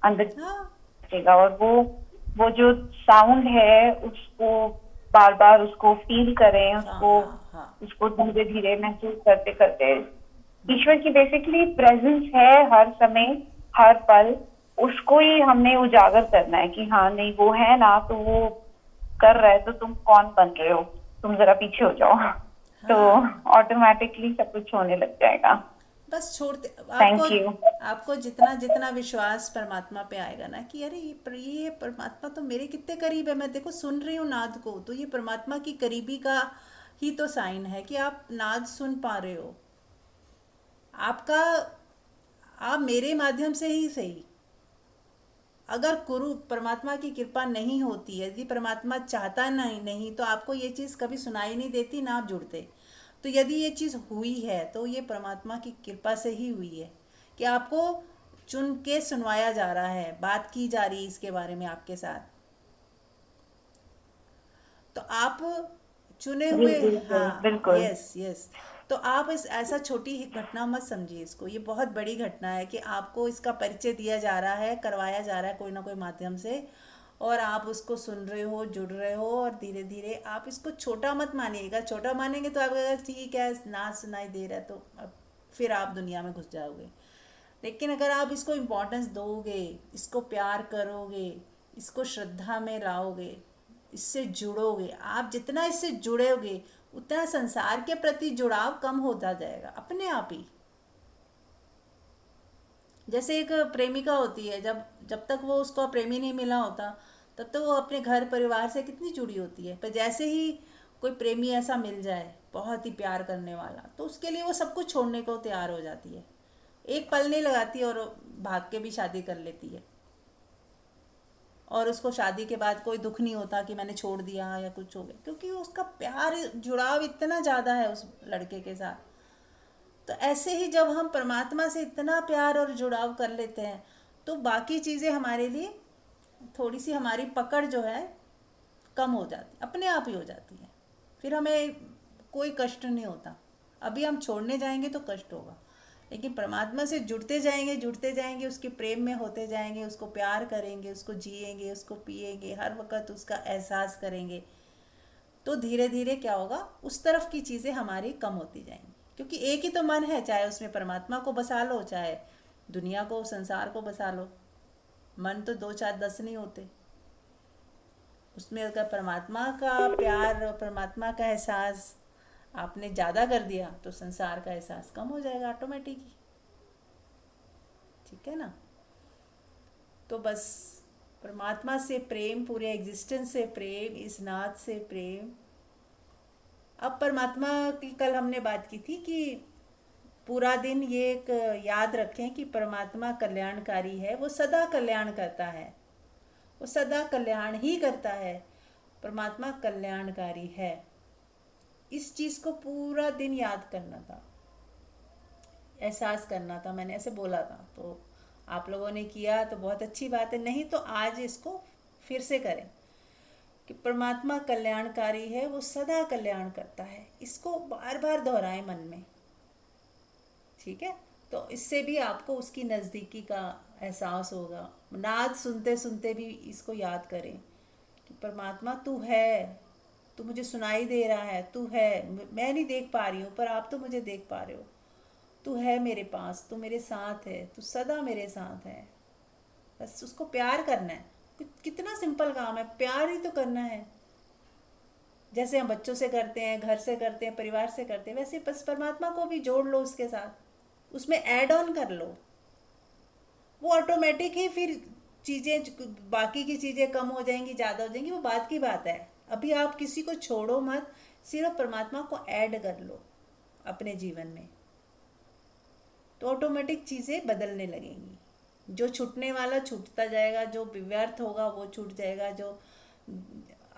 अंदर हाँ बचेगा। और वो जो साउंड है उसको बार बार उसको फील करें, उसको हाँ हाँ उसको धीरे धीरे महसूस करते करते ईश्वर की बेसिकली प्रेजेंस है हर समय, हर पल। उसको ही हमने उजागर करना है कि हाँ नहीं वो है ना, तो वो कर रहा है, तो तुम कौन बन रहे हो, तुम जरा पीछे हो जाओ। तो ऑटोमेटिकली सब कुछ होने लग जाएगा। बस छोड़ते। आपको थैंक यू। आपको जितना जितना विश्वास परमात्मा पे आएगा ना कि अरे ये परमात्मा तो मेरे कितने करीब है, मैं देखो सुन रही हूँ नाद को, तो ये परमात्मा की करीबी का ही तो साइन है कि आप नाद सुन पा रहे हो। आपका आप मेरे माध्यम से ही सही, अगर गुरु परमात्मा की कृपा नहीं होती है, यदि परमात्मा चाहता नहीं तो आपको ये चीज़ कभी सुनाई नहीं देती, ना आप जुड़ते। तो यदि ये चीज़ हुई है तो ये परमात्मा की कृपा से ही हुई है कि आपको चुन के सुनवाया जा रहा है, बात की जा रही है इसके बारे में आपके साथ। तो आप चुने जी हुए। बिल्कुल हाँ बिल्कुल। Yes yes. तो आप इस ऐसा छोटी ही घटना मत समझिए इसको, ये बहुत बड़ी घटना है कि आपको इसका परिचय दिया जा रहा है, करवाया जा रहा है कोई ना कोई माध्यम से, और आप उसको सुन रहे हो, जुड़ रहे हो, और धीरे धीरे आप इसको छोटा मत मानिएगा। छोटा मानेंगे तो आप अगर ठीक है ना सुनाई दे रहा है तो अब फिर आप दुनिया में घुस जाओगे। लेकिन अगर आप इसको इम्पोर्टेंस दोगे, इसको प्यार करोगे, इसको श्रद्धा में लाओगे, इससे जुड़ोगे, आप जितना इससे जुड़ोगे उतना संसार के प्रति जुड़ाव कम होता जाएगा अपने आप ही। जैसे एक प्रेमिका होती है, जब जब तक वो उसको प्रेमी नहीं मिला होता तब तक वो अपने घर परिवार से कितनी जुड़ी होती है, पर जैसे ही कोई प्रेमी ऐसा मिल जाए बहुत ही प्यार करने वाला, तो उसके लिए वो सब कुछ छोड़ने को तैयार हो जाती है। एक पल नहीं लगाती और भाग के भी शादी कर लेती है, और उसको शादी के बाद कोई दुख नहीं होता कि मैंने छोड़ दिया या कुछ हो गया, क्योंकि उसका प्यार जुड़ाव इतना ज़्यादा है उस लड़के के साथ। तो ऐसे ही जब हम परमात्मा से इतना प्यार और जुड़ाव कर लेते हैं तो बाकी चीज़ें हमारे लिए थोड़ी सी, हमारी पकड़ जो है कम हो जाती, अपने आप ही हो जाती है। फिर हमें कोई कष्ट नहीं होता। अभी हम छोड़ने जाएंगे तो कष्ट होगा, लेकिन परमात्मा से जुड़ते जाएंगे, उसके प्रेम में होते जाएंगे, उसको प्यार करेंगे, उसको जिएंगे, उसको पिएंगे, हर वक्त उसका एहसास करेंगे, तो धीरे धीरे क्या होगा, उस तरफ की चीज़ें हमारी कम होती जाएंगी। क्योंकि एक ही तो मन है, चाहे उसमें परमात्मा को बसा लो, चाहे दुनिया को, संसार को बसा लो। मन तो 2 4 10 नहीं होते। उसमें अगर परमात्मा का प्यार और परमात्मा का एहसास आपने ज़्यादा कर दिया तो संसार का एहसास कम हो जाएगा ऑटोमेटिक ही। ठीक है ना। तो बस परमात्मा से प्रेम, पूरे एग्जिस्टेंस से प्रेम, इस नाथ से प्रेम, अब परमात्मा की कल हमने बात की थी कि पूरा दिन ये एक याद रखें कि परमात्मा कल्याणकारी है, वो सदा कल्याण करता है, वो सदा कल्याण ही करता है। परमात्मा कल्याणकारी है, इस चीज़ को पूरा दिन याद करना था, एहसास करना था। मैंने ऐसे बोला था, तो आप लोगों ने किया तो बहुत अच्छी बात है, नहीं तो आज इसको फिर से करें कि परमात्मा कल्याणकारी है, वो सदा कल्याण करता है। इसको बार बार दोहराएं मन में, ठीक है? तो इससे भी आपको उसकी नज़दीकी का एहसास होगा। नाद सुनते सुनते भी इसको याद करें कि परमात्मा तू है, तू मुझे सुनाई दे रहा है, तू है, मैं नहीं देख पा रही हूँ पर आप तो मुझे देख पा रहे हो, तू है मेरे पास, तू मेरे साथ है, तू सदा मेरे साथ है। बस उसको प्यार करना है। कितना सिंपल काम है, प्यार ही तो करना है। जैसे हम बच्चों से करते हैं, घर से करते हैं, परिवार से करते हैं, वैसे बस परमात्मा को भी जोड़ लो उसके साथ, उसमें ऐड ऑन कर लो। वो ऑटोमेटिक ही फिर चीज़ें, बाकी की चीज़ें कम हो जाएंगी, ज़्यादा हो जाएंगी, वो बात की बात है। अभी आप किसी को छोड़ो मत, सिर्फ परमात्मा को ऐड कर लो अपने जीवन में, तो ऑटोमेटिक चीज़ें बदलने लगेंगी। जो छूटने वाला छूटता जाएगा, जो व्यर्थ होगा वो छूट जाएगा, जो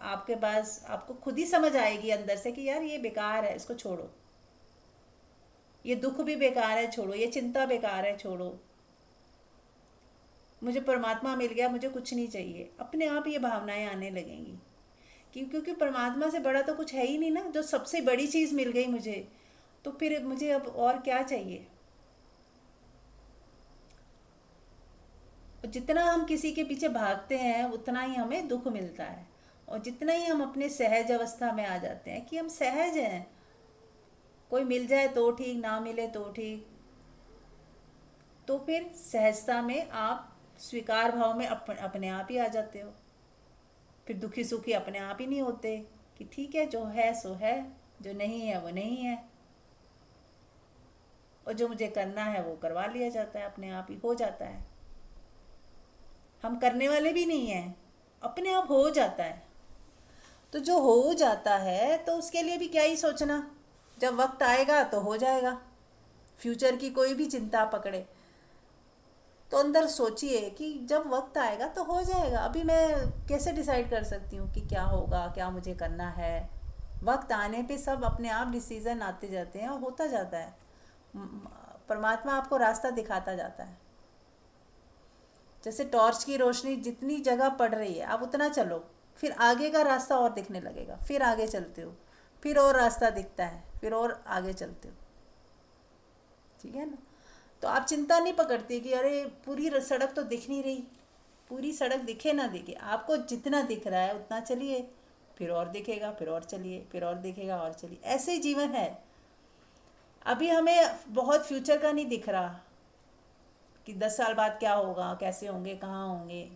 आपके पास, आपको खुद ही समझ आएगी अंदर से कि यार ये बेकार है, इसको छोड़ो, ये दुख भी बेकार है, छोड़ो, ये चिंता बेकार है, छोड़ो, मुझे परमात्मा मिल गया, मुझे कुछ नहीं चाहिए। अपने आप ये भावनाएं आने लगेंगी क्योंकि परमात्मा से बड़ा तो कुछ है ही नहीं ना। जो सबसे बड़ी चीज़ मिल गई मुझे, तो फिर मुझे अब और क्या चाहिए। जितना हम किसी के पीछे भागते हैं उतना ही हमें दुख मिलता है, और जितना ही हम अपने सहज अवस्था में आ जाते हैं कि हम सहज हैं, कोई मिल जाए तो ठीक, ना मिले तो ठीक, तो फिर सहजता में आप स्वीकार भाव में अपने आप ही आ जाते हो। फिर दुखी सुखी अपने आप ही नहीं होते कि ठीक है, जो है सो है, जो नहीं है वो नहीं है, और जो मुझे करना है वो करवा लिया जाता है, अपने आप ही हो जाता है। हम करने वाले भी नहीं हैं, अपने आप हो जाता है। तो जो हो जाता है तो उसके लिए भी क्या ही सोचना, जब वक्त आएगा तो हो जाएगा। फ्यूचर की कोई भी चिंता पकड़े तो अंदर सोचिए कि जब वक्त आएगा तो हो जाएगा। अभी मैं कैसे डिसाइड कर सकती हूँ कि क्या होगा, क्या मुझे करना है। वक्त आने पे सब अपने आप डिसीज़न आते जाते हैं और होता जाता है। परमात्मा आपको रास्ता दिखाता जाता है। जैसे टॉर्च की रोशनी जितनी जगह पड़ रही है आप उतना चलो, फिर आगे का रास्ता और दिखने लगेगा, फिर आगे चलते हो, फिर और रास्ता दिखता है, फिर और आगे चलते हो, ठीक है ना। तो आप चिंता नहीं पकड़ती कि अरे पूरी सड़क तो दिख नहीं रही। पूरी सड़क दिखे ना दिखे, आपको जितना दिख रहा है उतना चलिए, फिर और दिखेगा, फिर और चलिए, फिर और दिखेगा और चलिए। ऐसे ही जीवन है। अभी हमें बहुत फ्यूचर का नहीं दिख रहा कि 10 साल बाद क्या होगा, कैसे होंगे, कहाँ होंगे,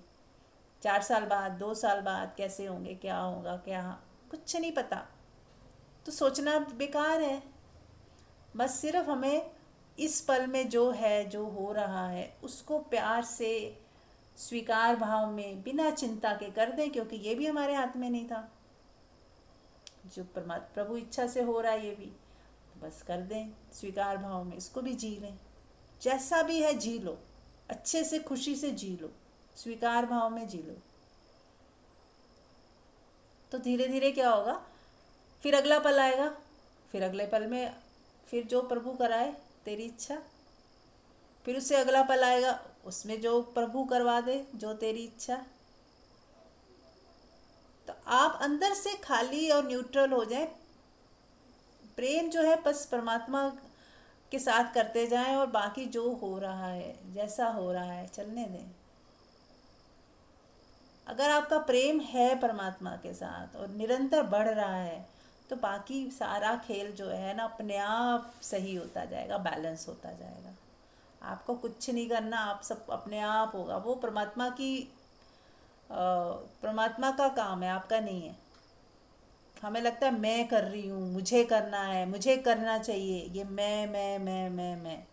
4 साल बाद, 2 साल बाद कैसे होंगे, क्या होगा, क्या, कुछ नहीं पता। तो सोचना बेकार है। बस सिर्फ हमें इस पल में जो है, जो हो रहा है, उसको प्यार से स्वीकार भाव में बिना चिंता के कर दें, क्योंकि ये भी हमारे हाथ में नहीं था। जो परमात्मा प्रभु इच्छा से हो रहा है ये भी, तो बस कर दें स्वीकार भाव में, इसको भी जी लें। जैसा भी है जी लो, अच्छे से खुशी से जी लो, स्वीकार भाव में जी लो। तो धीरे धीरे क्या होगा, फिर अगला पल आएगा, फिर अगले पल में फिर जो प्रभु कराए तेरी इच्छा, फिर उससे अगला पल आएगा, उसमें जो प्रभु करवा दे जो तेरी इच्छा। तो आप अंदर से खाली और न्यूट्रल हो जाए। प्रेम जो है बस परमात्मा के साथ करते जाएं, और बाकी जो हो रहा है, जैसा हो रहा है, चलने दें। अगर आपका प्रेम है परमात्मा के साथ और निरंतर बढ़ रहा है, तो बाकी सारा खेल जो है ना अपने आप सही होता जाएगा, बैलेंस होता जाएगा। आपको कुछ नहीं करना, आप सब अपने आप होगा। वो परमात्मा का काम है, आपका नहीं है। हमें लगता है मैं कर रही हूँ, मुझे करना है, मुझे करना चाहिए, ये मैं।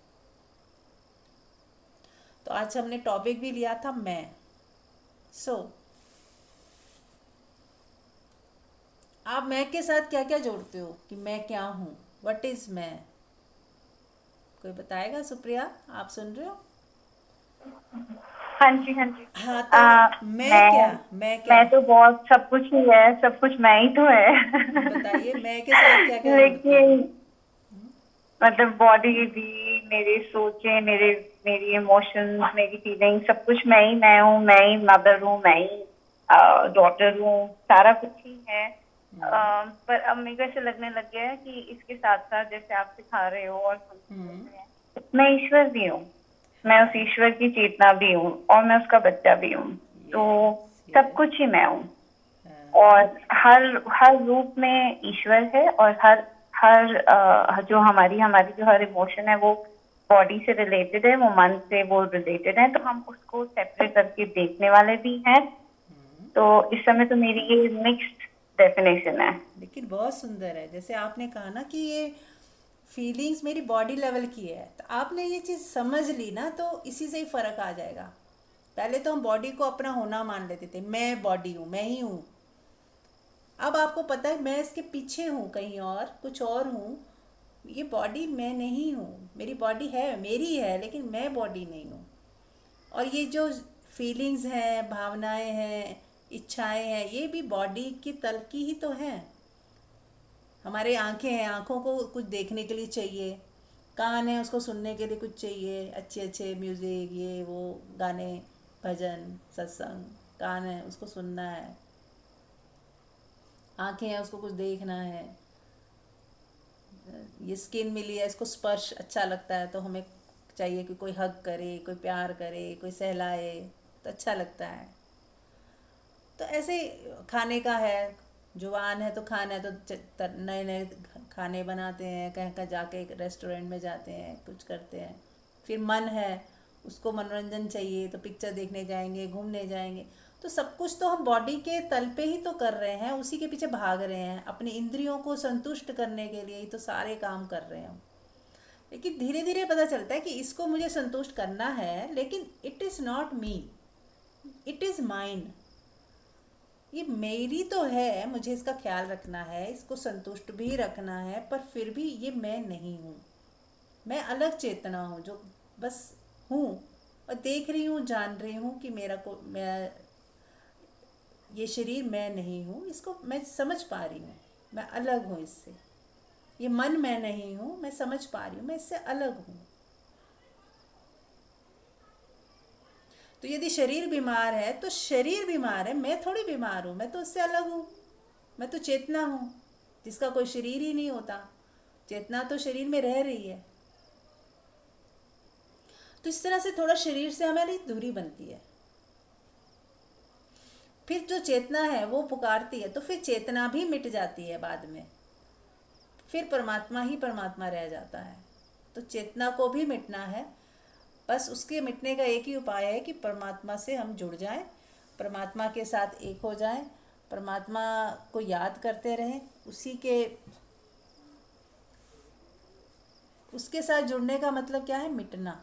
तो आज हमने टॉपिक भी लिया था मैं। आप मैं के साथ क्या क्या जोड़ते हो कि मैं क्या हूँ? व्हाट इज मैं? कोई बताएगा? सुप्रिया, आप सुन रहे हो? हाँ जी, हाँ जी। हाँ, तो मैं क्या? मैं मैं क्या? मैं तो बहुत सब कुछ ही है, सब कुछ मैं ही तो है। बताइए मैं के साथ क्या क्या जोड़ते हो? लेकिन मतलब बॉडी भी, मेरी सोचें, मेरी इमोशंस, मेरी फीलिंग्स, सब कुछ मैं हूँ। मैं ही मदर हूँ, मैं ही डॉटर हूँ, सारा कुछ ही है। पर अब मेरे को ऐसे लगने लग गया है कि इसके साथ साथ जैसे आप सिखा रहे हो और समझा रहे हैं, मैं ईश्वर भी हूँ। मैं उस ईश्वर की चेतना भी हूँ और मैं उसका बच्चा भी हूँ। तो यस, सब यस। कुछ ही मैं हूँ। और हर हर रूप में ईश्वर है, और हर हर जो हमारी हमारी जो हर इमोशन है वो बॉडी से रिलेटेड है, वो मन से वो रिलेटेड है, तो हम उसको सेपरेट करके देखने वाले भी हैं। तो इस समय तो मेरी ये मिक्स्ड डेफिनेशन है। लेकिन बहुत सुंदर है, जैसे आपने कहा ना कि ये फीलिंग्स मेरी बॉडी लेवल की है, तो आपने ये चीज़ समझ ली ना, तो इसी से ही फर्क आ जाएगा। पहले तो हम बॉडी को अपना होना मान लेते थे, मैं बॉडी हूँ, मैं ही हूँ। अब आपको पता है मैं इसके पीछे हूँ, कहीं और कुछ और हूँ। ये बॉडी मैं नहीं हूँ। मेरी बॉडी है, मेरी है, लेकिन मैं बॉडी नहीं हूँ। और ये जो फीलिंग्स हैं, भावनाएं हैं, इच्छाएं हैं, ये भी बॉडी की तल की ही तो हैं। हमारे आंखें हैं, आंखों को कुछ देखने के लिए चाहिए। कान है, उसको सुनने के लिए कुछ चाहिए, अच्छे अच्छे म्यूज़िक, ये वो गाने, भजन, सत्संग। कान है, उसको सुनना है। आंखें हैं, उसको कुछ देखना है। ये स्किन मिली है, इसको स्पर्श अच्छा लगता है, तो हमें चाहिए कि कोई हग करे, कोई प्यार करे, कोई सहलाए, तो अच्छा लगता है। तो ऐसे खाने का है, जुबान है तो खाना है, तो नए नए खाने बनाते हैं, कहीं कहीं जाके एक रेस्टोरेंट में जाते हैं, कुछ करते हैं। फिर मन है, उसको मनोरंजन चाहिए, तो पिक्चर देखने जाएंगे, घूमने जाएंगे। तो सब कुछ तो हम बॉडी के तल पे ही तो कर रहे हैं, उसी के पीछे भाग रहे हैं, अपनी इंद्रियों को संतुष्ट करने के लिए ही तो सारे काम कर रहे हैं हम। लेकिन धीरे धीरे पता चलता है कि इसको मुझे संतुष्ट करना है, लेकिन it is not me, it is mine. ये मेरी तो है, मुझे इसका ख्याल रखना है, इसको संतुष्ट भी रखना है, पर फिर भी ये मैं नहीं हूँ। मैं अलग चेतना हूँ जो बस हूँ, और देख रही हूँ, जान रही हूँ कि मेरा को मैं, ये शरीर मैं नहीं हूँ, इसको मैं समझ पा रही हूँ। मैं अलग हूँ इससे। ये मन मैं नहीं हूँ, मैं समझ पा रही हूँ, मैं इससे अलग हूँ। तो यदि शरीर बीमार है तो शरीर बीमार है, मैं थोड़ी बीमार हूँ, मैं तो उससे अलग हूँ। मैं तो चेतना हूँ, जिसका कोई शरीर ही नहीं होता। चेतना तो शरीर में रह रही है। तो इस तरह से थोड़ा शरीर से हमारी दूरी बनती है। फिर जो चेतना है वो पुकारती है, तो फिर चेतना भी मिट जाती है बाद में। फिर परमात्मा ही परमात्मा रह जाता है। तो चेतना को भी मिटना है। बस उसके मिटने का एक ही उपाय है कि परमात्मा से हम जुड़ जाएं, परमात्मा के साथ एक हो जाएं, परमात्मा को याद करते रहें। उसी के उसके साथ जुड़ने का मतलब क्या है? मिटना।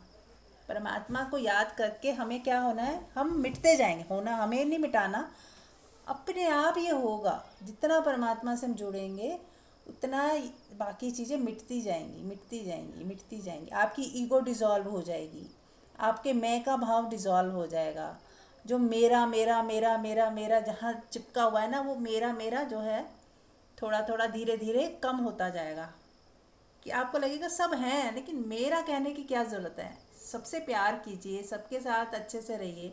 परमात्मा को याद करके हमें क्या होना है? हम मिटते जाएंगे। होना हमें नहीं, मिटाना अपने आप ये होगा। जितना परमात्मा से हम जुड़ेंगे उतना बाकी चीज़ें मिटती जाएंगी, मिटती जाएंगी, मिटती जाएंगी। आपकी ईगो डिज़ोल्व हो जाएगी, आपके मैं का भाव डिज़ोल्व हो जाएगा। जो मेरा मेरा मेरा मेरा मेरा जहाँ चिपका हुआ है ना, वो मेरा मेरा जो है थोड़ा थोड़ा धीरे धीरे कम होता जाएगा। कि आपको लगेगा सब हैं, लेकिन मेरा कहने की क्या ज़रूरत है। सबसे प्यार कीजिए, सबके साथ अच्छे से रहिए,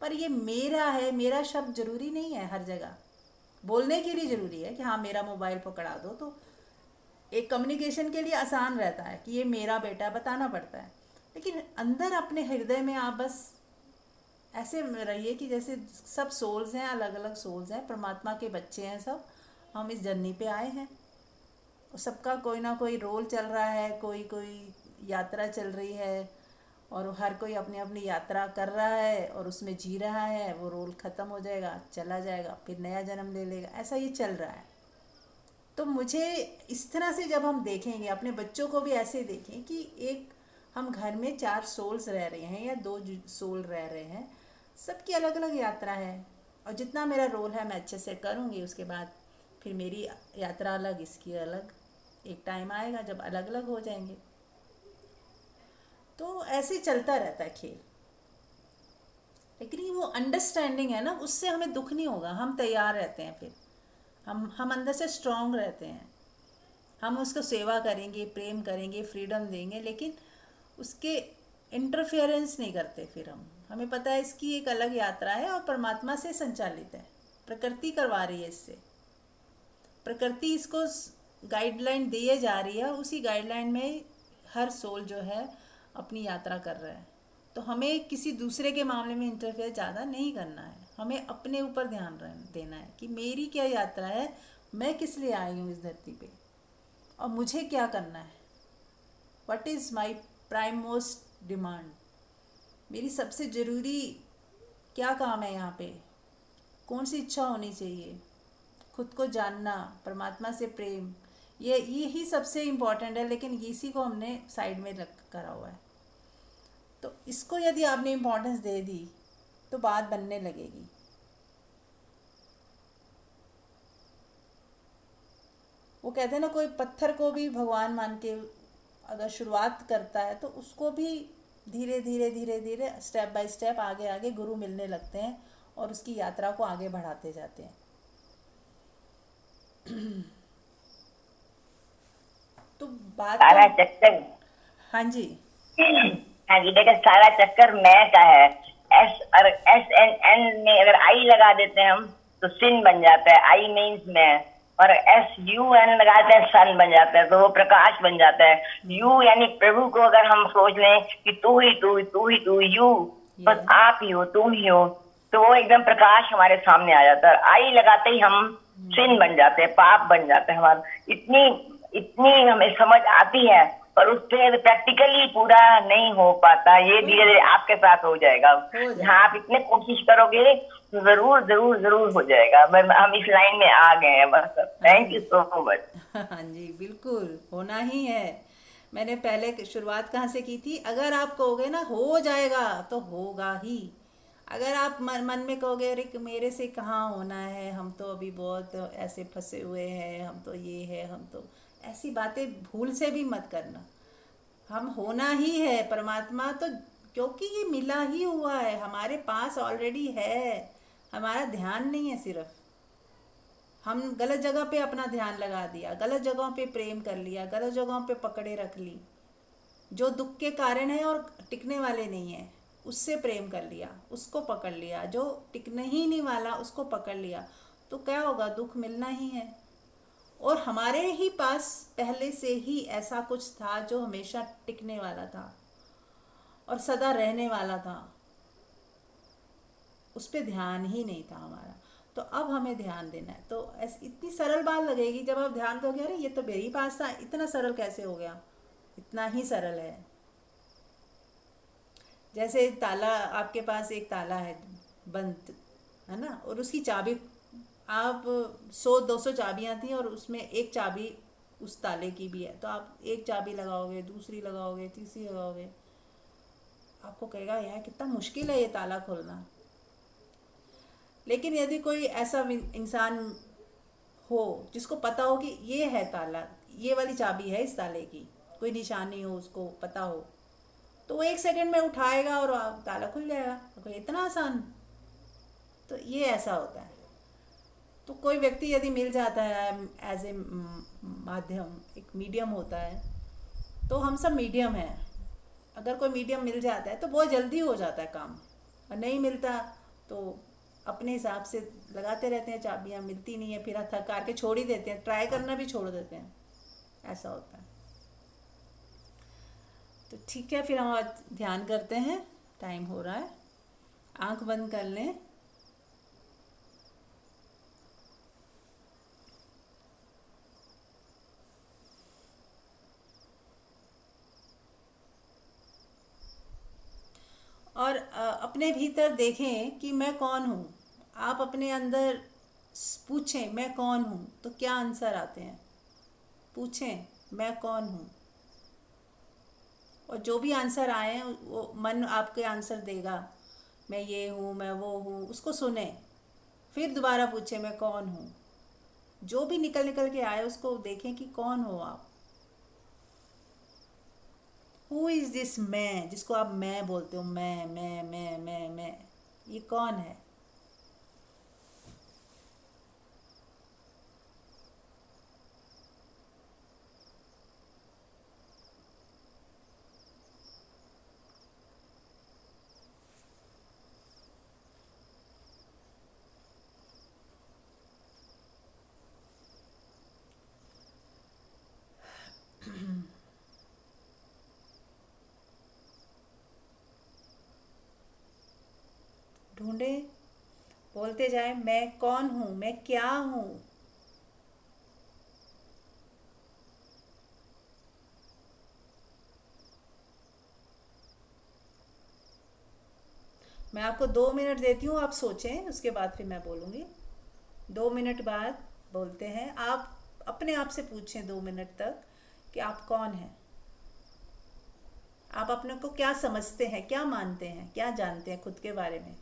पर ये मेरा है, मेरा शब्द ज़रूरी नहीं है हर जगह। बोलने के लिए ज़रूरी है कि हाँ मेरा मोबाइल पकड़ा दो, तो एक कम्युनिकेशन के लिए आसान रहता है कि ये मेरा बेटा है, बताना पड़ता है। लेकिन अंदर अपने हृदय में आप बस ऐसे रहिए कि जैसे सब सोल्स हैं, अलग अलग सोल्स हैं, परमात्मा के बच्चे हैं सब। हम इस जर्नी पे आए हैं, और सबका कोई ना कोई रोल चल रहा है, कोई कोई यात्रा चल रही है, और हर कोई अपनी अपनी यात्रा कर रहा है और उसमें जी रहा है। वो रोल ख़त्म हो जाएगा, चला जाएगा, फिर नया जन्म ले लेगा, ऐसा ये चल रहा है। तो मुझे इस तरह से जब हम देखेंगे, अपने बच्चों को भी ऐसे देखें कि एक हम घर में 4 सोल्स रह रहे हैं या 2 सोल रह रहे हैं, सबकी अलग अलग यात्रा है, और जितना मेरा रोल है मैं अच्छे से करूँगी, उसके बाद फिर मेरी यात्रा अलग, इसकी अलग। एक टाइम आएगा जब अलग अलग हो जाएंगे। तो ऐसे ही चलता रहता है खेल। लेकिन ये वो अंडरस्टैंडिंग है ना, उससे हमें दुख नहीं होगा, हम तैयार रहते हैं। फिर हम अंदर से स्ट्रांग रहते हैं। हम उसको सेवा करेंगे, प्रेम करेंगे, फ्रीडम देंगे, लेकिन उसके इंटरफेरेंस नहीं करते। फिर हमें पता है इसकी एक अलग यात्रा है और परमात्मा से संचालित है। प्रकृति करवा रही है इससे, प्रकृति इसको गाइडलाइन दिए जा रही है और उसी गाइडलाइन में हर सोल जो है अपनी यात्रा कर रहा है। तो हमें किसी दूसरे के मामले में इंटरफेयर ज़्यादा नहीं करना है, हमें अपने ऊपर ध्यान देना है कि मेरी क्या यात्रा है, मैं किस लिए आई हूँ इस धरती पे और मुझे क्या करना है। What is my prime most demand, मेरी सबसे ज़रूरी क्या काम है यहाँ पे, कौन सी इच्छा होनी चाहिए। खुद को जानना, परमात्मा से प्रेम, यही सबसे इम्पोर्टेंट है। लेकिन इसी को हमने साइड में रख करा हुआ है। तो इसको यदि आपने इम्पोर्टेंस दे दी तो बात बनने लगेगी। वो कहते हैं ना, कोई पत्थर को भी भगवान मान के अगर शुरुआत करता है तो उसको भी धीरे धीरे धीरे धीरे स्टेप बाय स्टेप आगे आगे गुरु मिलने लगते हैं और उसकी यात्रा को आगे बढ़ाते जाते हैं। तो बात सारा चक्कर, हाँ जी, हाँ जी देखिए, सारा चक्कर मैं का है। SN में अगर आई लगा देते हैं हम तो सिन बन जाता है, आई मीन्स मैं, और SUN लगाते हैं सन बन जाता है, तो वो प्रकाश बन जाता है। यू यानी प्रभु को अगर हम सोच लें कि तू ही तू यू, बस आप ही हो, तुम ही हो, तो वो एकदम प्रकाश हमारे सामने आ जाता है। आई लगाते ही हम सिन बन जाते हैं, पाप बन जाते हैं हमारा। इतनी हमें समझ आती है, पर उससे प्रैक्टिकली पूरा नहीं हो पाता। ये धीरे धीरे आपके साथ हो जाएगा। जहाँ आप इतने कोशिश करोगे तो जरूर जरूर जरूर हो जाएगा। हम इस लाइन में आ गए हैं बस। Thank you so much. हाँ जी, बिल्कुल होना ही है। मैंने पहले शुरुआत कहाँ से की थी, अगर आप कहोगे ना हो जाएगा तो होगा ही। अगर आप मन में कहोगे अरे मेरे से कहाँ होना है, हम तो अभी बहुत ऐसे फंसे हुए हैं, हम तो ये है, हम तो, ऐसी बातें भूल से भी मत करना। हम होना ही है परमात्मा तो, क्योंकि ये मिला ही हुआ है, हमारे पास ऑलरेडी है। हमारा ध्यान नहीं है, सिर्फ हम गलत जगह पे अपना ध्यान लगा दिया, गलत जगहों पे प्रेम कर लिया, गलत जगहों पे पकड़े रख ली। जो दुख के कारण है और टिकने वाले नहीं है उससे प्रेम कर लिया, उसको पकड़ लिया। जो टिकने ही नहीं वाला उसको पकड़ लिया तो क्या होगा, दुख मिलना ही है। और हमारे ही पास पहले से ही ऐसा कुछ था जो हमेशा टिकने वाला था और सदा रहने वाला था, उस पर ध्यान ही नहीं था हमारा। तो अब हमें ध्यान देना है। तो इतनी सरल बात लगेगी जब आप ध्यान दोगे, अरे ये तो मेरे पास था, इतना सरल कैसे हो गया। इतना ही सरल है। जैसे ताला, आपके पास एक ताला है बंद, है ना, और उसकी चाबी, आप 100-200 चाबियाँ थी और उसमें एक चाबी उस ताले की भी है, तो आप एक चाबी लगाओगे, दूसरी लगाओगे, तीसरी लगाओगे, आपको कहेगा यार कितना मुश्किल है ये ताला खोलना। लेकिन यदि कोई ऐसा इंसान हो जिसको पता हो कि ये है ताला, ये वाली चाबी है इस ताले की, कोई निशानी हो, उसको पता हो, तो वो 1 सेकंड में उठाएगा और ताला खुल जाएगा। तो इतना आसान। तो ये ऐसा होता है। तो कोई व्यक्ति यदि मिल जाता है एज ए माध्यम, एक मीडियम होता है, तो हम सब मीडियम हैं। अगर कोई मीडियम मिल जाता है तो बहुत जल्दी हो जाता है काम, और नहीं मिलता तो अपने हिसाब से लगाते रहते हैं चाबियाँ, मिलती नहीं है, फिर थक हार के छोड़ ही देते हैं, ट्राई करना भी छोड़ देते हैं। ऐसा होता है। तो ठीक है, फिर हम आज ध्यान करते हैं। टाइम हो रहा है, आंख बंद कर लें। और अपने भीतर देखें कि मैं कौन हूँ। आप अपने अंदर पूछें मैं कौन हूँ, तो क्या आंसर आते हैं। पूछें मैं कौन हूँ, और जो भी आंसर आए हैं वो मन आपके आंसर देगा। मैं ये हूँ, मैं वो हूँ, उसको सुने। फिर दोबारा पूछे मैं कौन हूँ, जो भी निकल निकल के आए उसको देखें कि कौन हो आप। हु इज दिस मैं, जिसको आप मैं बोलते हो, मैं, ये कौन है? ढूंढे, बोलते जाए मैं कौन हूँ, मैं क्या हूँ। मैं आपको 2 मिनट देती हूँ, आप सोचें, उसके बाद फिर मैं बोलूँगी। 2 मिनट बाद बोलते हैं। आप अपने आप से पूछें 2 मिनट तक कि आप कौन हैं, आप अपने को क्या समझते हैं, क्या मानते हैं, क्या जानते हैं खुद के बारे में।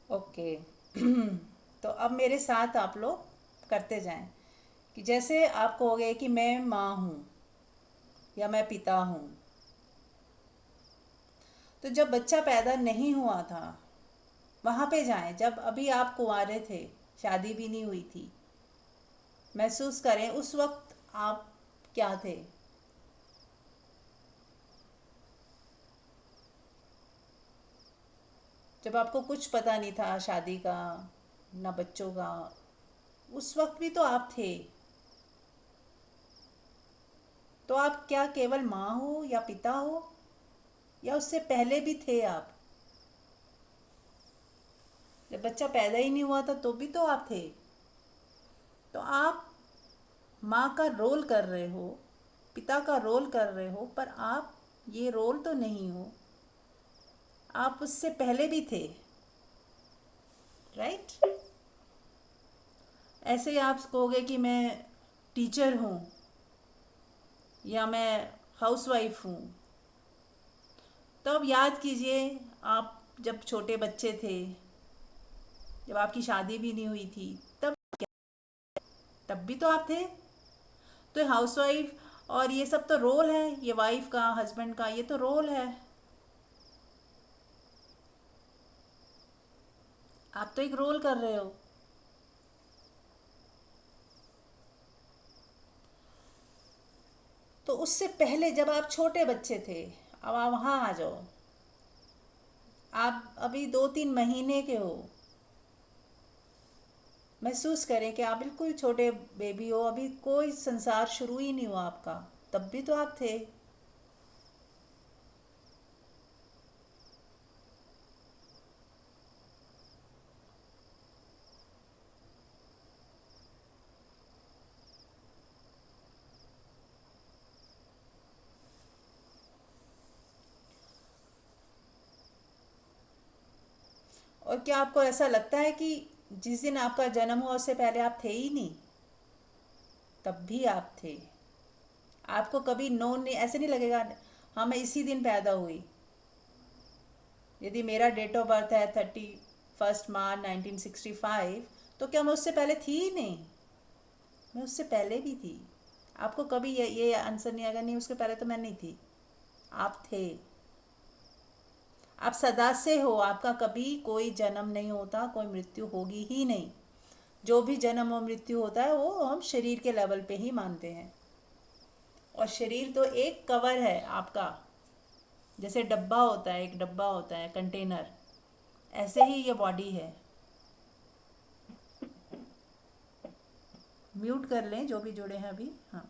ओके। तो अब मेरे साथ आप लोग करते जाएं कि जैसे आप कहोगे कि मैं माँ हूँ या मैं पिता हूँ, तो जब बच्चा पैदा नहीं हुआ था वहाँ पे जाएं, जब अभी आप कुंवारे थे, शादी भी नहीं हुई थी, महसूस करें उस वक्त आप क्या थे। जब आपको कुछ पता नहीं था शादी का, ना बच्चों का, उस वक्त भी तो आप थे। तो आप क्या केवल माँ हो या पिता हो, या उससे पहले भी थे आप? जब बच्चा पैदा ही नहीं हुआ था तो भी तो आप थे। तो आप माँ का रोल कर रहे हो, पिता का रोल कर रहे हो, पर आप ये रोल तो नहीं हो, आप उससे पहले भी थे, राइट? ऐसे ही आप कहोगे कि मैं टीचर हूँ या मैं हाउसवाइफ हूँ, तो अब याद कीजिए आप जब छोटे बच्चे थे, जब आपकी शादी भी नहीं हुई थी, तब तब भी तो आप थे। तो हाउसवाइफ और ये सब तो रोल है, ये वाइफ का, हस्बैंड का, ये तो रोल है। आप तो एक रोल कर रहे हो। तो उससे पहले जब आप छोटे बच्चे थे, अब आप वहाँ आ जाओ, आप अभी 2-3 महीने के हो, महसूस करें कि आप बिल्कुल छोटे बेबी हो, अभी कोई संसार शुरू ही नहीं हुआ आपका, तब भी तो आप थे। और क्या आपको ऐसा लगता है कि जिस दिन आपका जन्म हुआ उससे पहले आप थे ही नहीं? तब भी आप थे। आपको कभी नो नहीं, ऐसे नहीं लगेगा हाँ मैं इसी दिन पैदा हुई। यदि मेरा डेट ऑफ बर्थ है 31 मार्च 1965, तो क्या मैं उससे पहले थी ही नहीं? मैं उससे पहले भी थी। आपको कभी ये आंसर नहीं आएगा, नहीं उसके पहले तो मैं नहीं थी। आप थे। आप सदा से हो, आपका कभी कोई जन्म नहीं होता, कोई मृत्यु होगी ही नहीं। जो भी जन्म और मृत्यु होता है वो हम शरीर के लेवल पे ही मानते हैं। और शरीर तो एक कवर है आपका, जैसे डब्बा होता है, एक डब्बा होता है कंटेनर, ऐसे ही ये बॉडी है। म्यूट कर लें जो भी जुड़े हैं अभी। हाँ,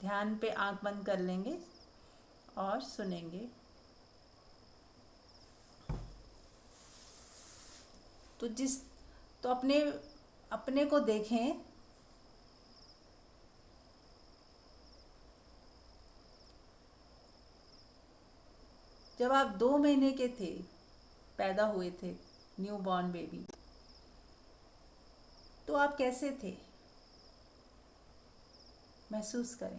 ध्यान पे आंख बंद कर लेंगे और सुनेंगे। तो तो अपने अपने को देखें। जब आप 2 महीने के थे, पैदा हुए थे, न्यू बॉर्न बेबी, तो आप कैसे थे? महसूस करें।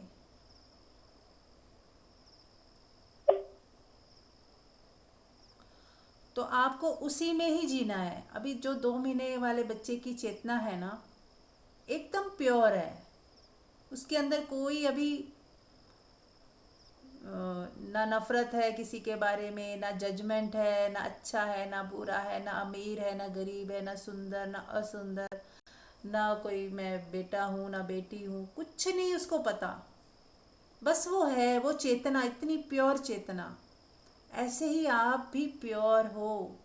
तो आपको उसी में ही जीना है। अभी जो 2 महीने वाले बच्चे की चेतना है ना, एकदम प्योर है। उसके अंदर कोई अभी ना नफरत है किसी के बारे में, ना जजमेंट है, ना अच्छा है ना बुरा है, ना अमीर है ना गरीब है, ना सुंदर ना असुंदर, ना कोई मैं बेटा हूँ ना बेटी हूँ, कुछ नहीं उसको पता। बस वो है, वो चेतना, इतनी प्योर चेतना। ऐसे ही आप भी प्योर हो,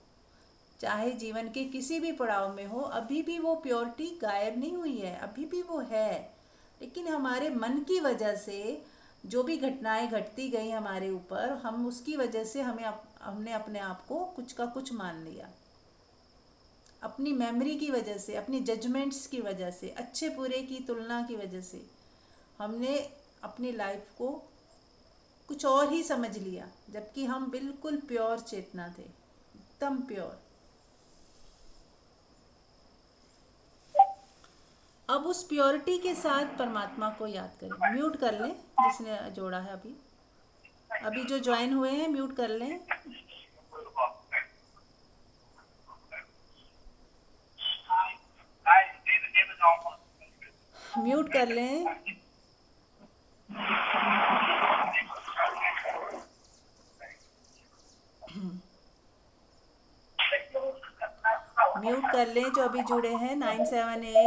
चाहे जीवन के किसी भी पड़ाव में हो, अभी भी वो प्योरिटी गायब नहीं हुई है, अभी भी वो है। लेकिन हमारे मन की वजह से जो भी घटनाएं घटती गई हमारे ऊपर, हम उसकी वजह से हमने अपने आप को कुछ का कुछ मान लिया। अपनी मेमोरी की वजह से, अपनी जजमेंट्स की वजह से, अच्छे बुरे की तुलना की वजह से हमने अपनी लाइफ को कुछ और ही समझ लिया, जबकि हम बिल्कुल प्योर चेतना थे, एकदम प्योर। अब उस प्योरिटी के साथ परमात्मा को याद करें। म्यूट कर लें जिसने जोड़ा है अभी। अभी जो ज्वाइन हुए हैं म्यूट कर लें। म्यूट कर लें। म्यूट कर लें जो अभी जुड़े हैं 97820।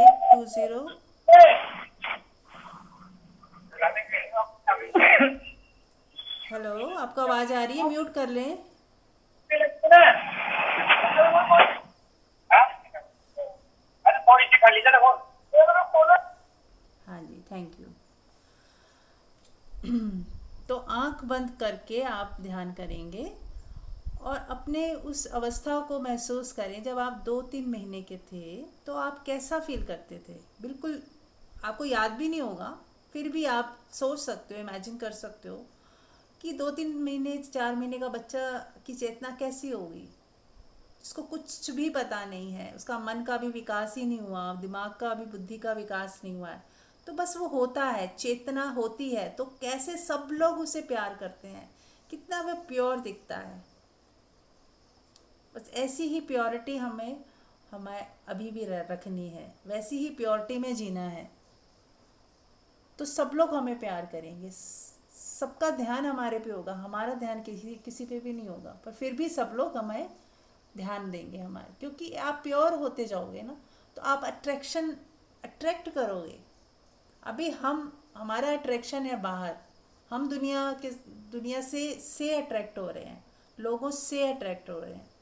हेलो, आपको आवाज़ आ रही है? म्यूट कर लें। हाँ जी, थैंक यू। तो आंख बंद करके आप ध्यान करेंगे और अपने उस अवस्था को महसूस करें। जब आप 2-3 महीने के थे तो आप कैसा फील करते थे? बिल्कुल आपको याद भी नहीं होगा, फिर भी आप सोच सकते हो, इमेजिन कर सकते हो कि 2-3 महीने 4 महीने का बच्चा की चेतना कैसी होगी, जिसको कुछ भी पता नहीं है, उसका मन का भी विकास ही नहीं हुआ, दिमाग का भी, बुद्धि का विकास नहीं हुआ है, तो बस वो होता है, चेतना होती है। तो कैसे सब लोग उसे प्यार करते हैं, कितना वो प्योर दिखता है। बस ऐसी ही प्योरिटी हमें अभी भी रखनी है, वैसी ही प्योरिटी में जीना है। तो सब लोग हमें प्यार करेंगे, सबका ध्यान हमारे पे होगा, हमारा ध्यान किसी पे भी नहीं होगा, पर फिर भी सब लोग हमें ध्यान देंगे हमारे, क्योंकि आप प्योर होते जाओगे ना, तो आप अट्रैक्ट करोगे। अभी हमारा अट्रैक्शन है बाहर, हम दुनिया से अट्रैक्ट हो रहे हैं, लोगों से अट्रैक्ट हो रहे हैं।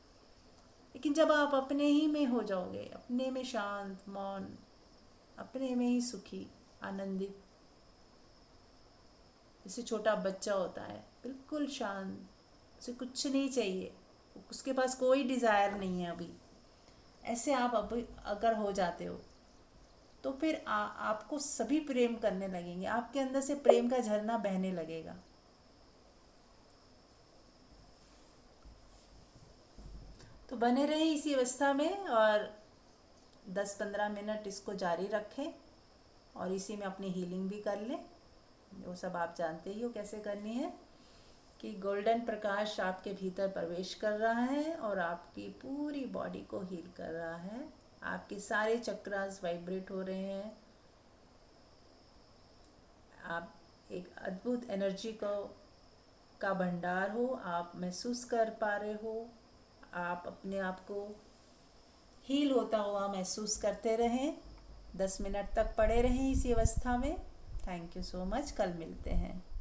लेकिन जब आप अपने ही में हो जाओगे, अपने में शांत, मौन, अपने में ही सुखी, आनंदित, जैसे छोटा बच्चा होता है, बिल्कुल शांत, उसे कुछ नहीं चाहिए, उसके पास कोई डिज़ायर नहीं है अभी, ऐसे आप अभी अगर हो जाते हो तो फिर आपको सभी प्रेम करने लगेंगे, आपके अंदर से प्रेम का झरना बहने लगेगा। तो बने रहे इसी अवस्था में और 10-15 मिनट इसको जारी रखें और इसी में अपनी हीलिंग भी कर लें। वो सब आप जानते ही हो कैसे करनी है, कि गोल्डन प्रकाश आपके भीतर प्रवेश कर रहा है और आपकी पूरी बॉडी को हील कर रहा है। आपके सारे चक्रास वाइब्रेट हो रहे हैं। आप एक अद्भुत एनर्जी का भंडार हो, आप महसूस कर पा रहे हो। आप अपने आप को हील होता हुआ महसूस करते रहें। 10 मिनट तक पड़े रहें इसी अवस्था में। Thank you so much. कल मिलते हैं।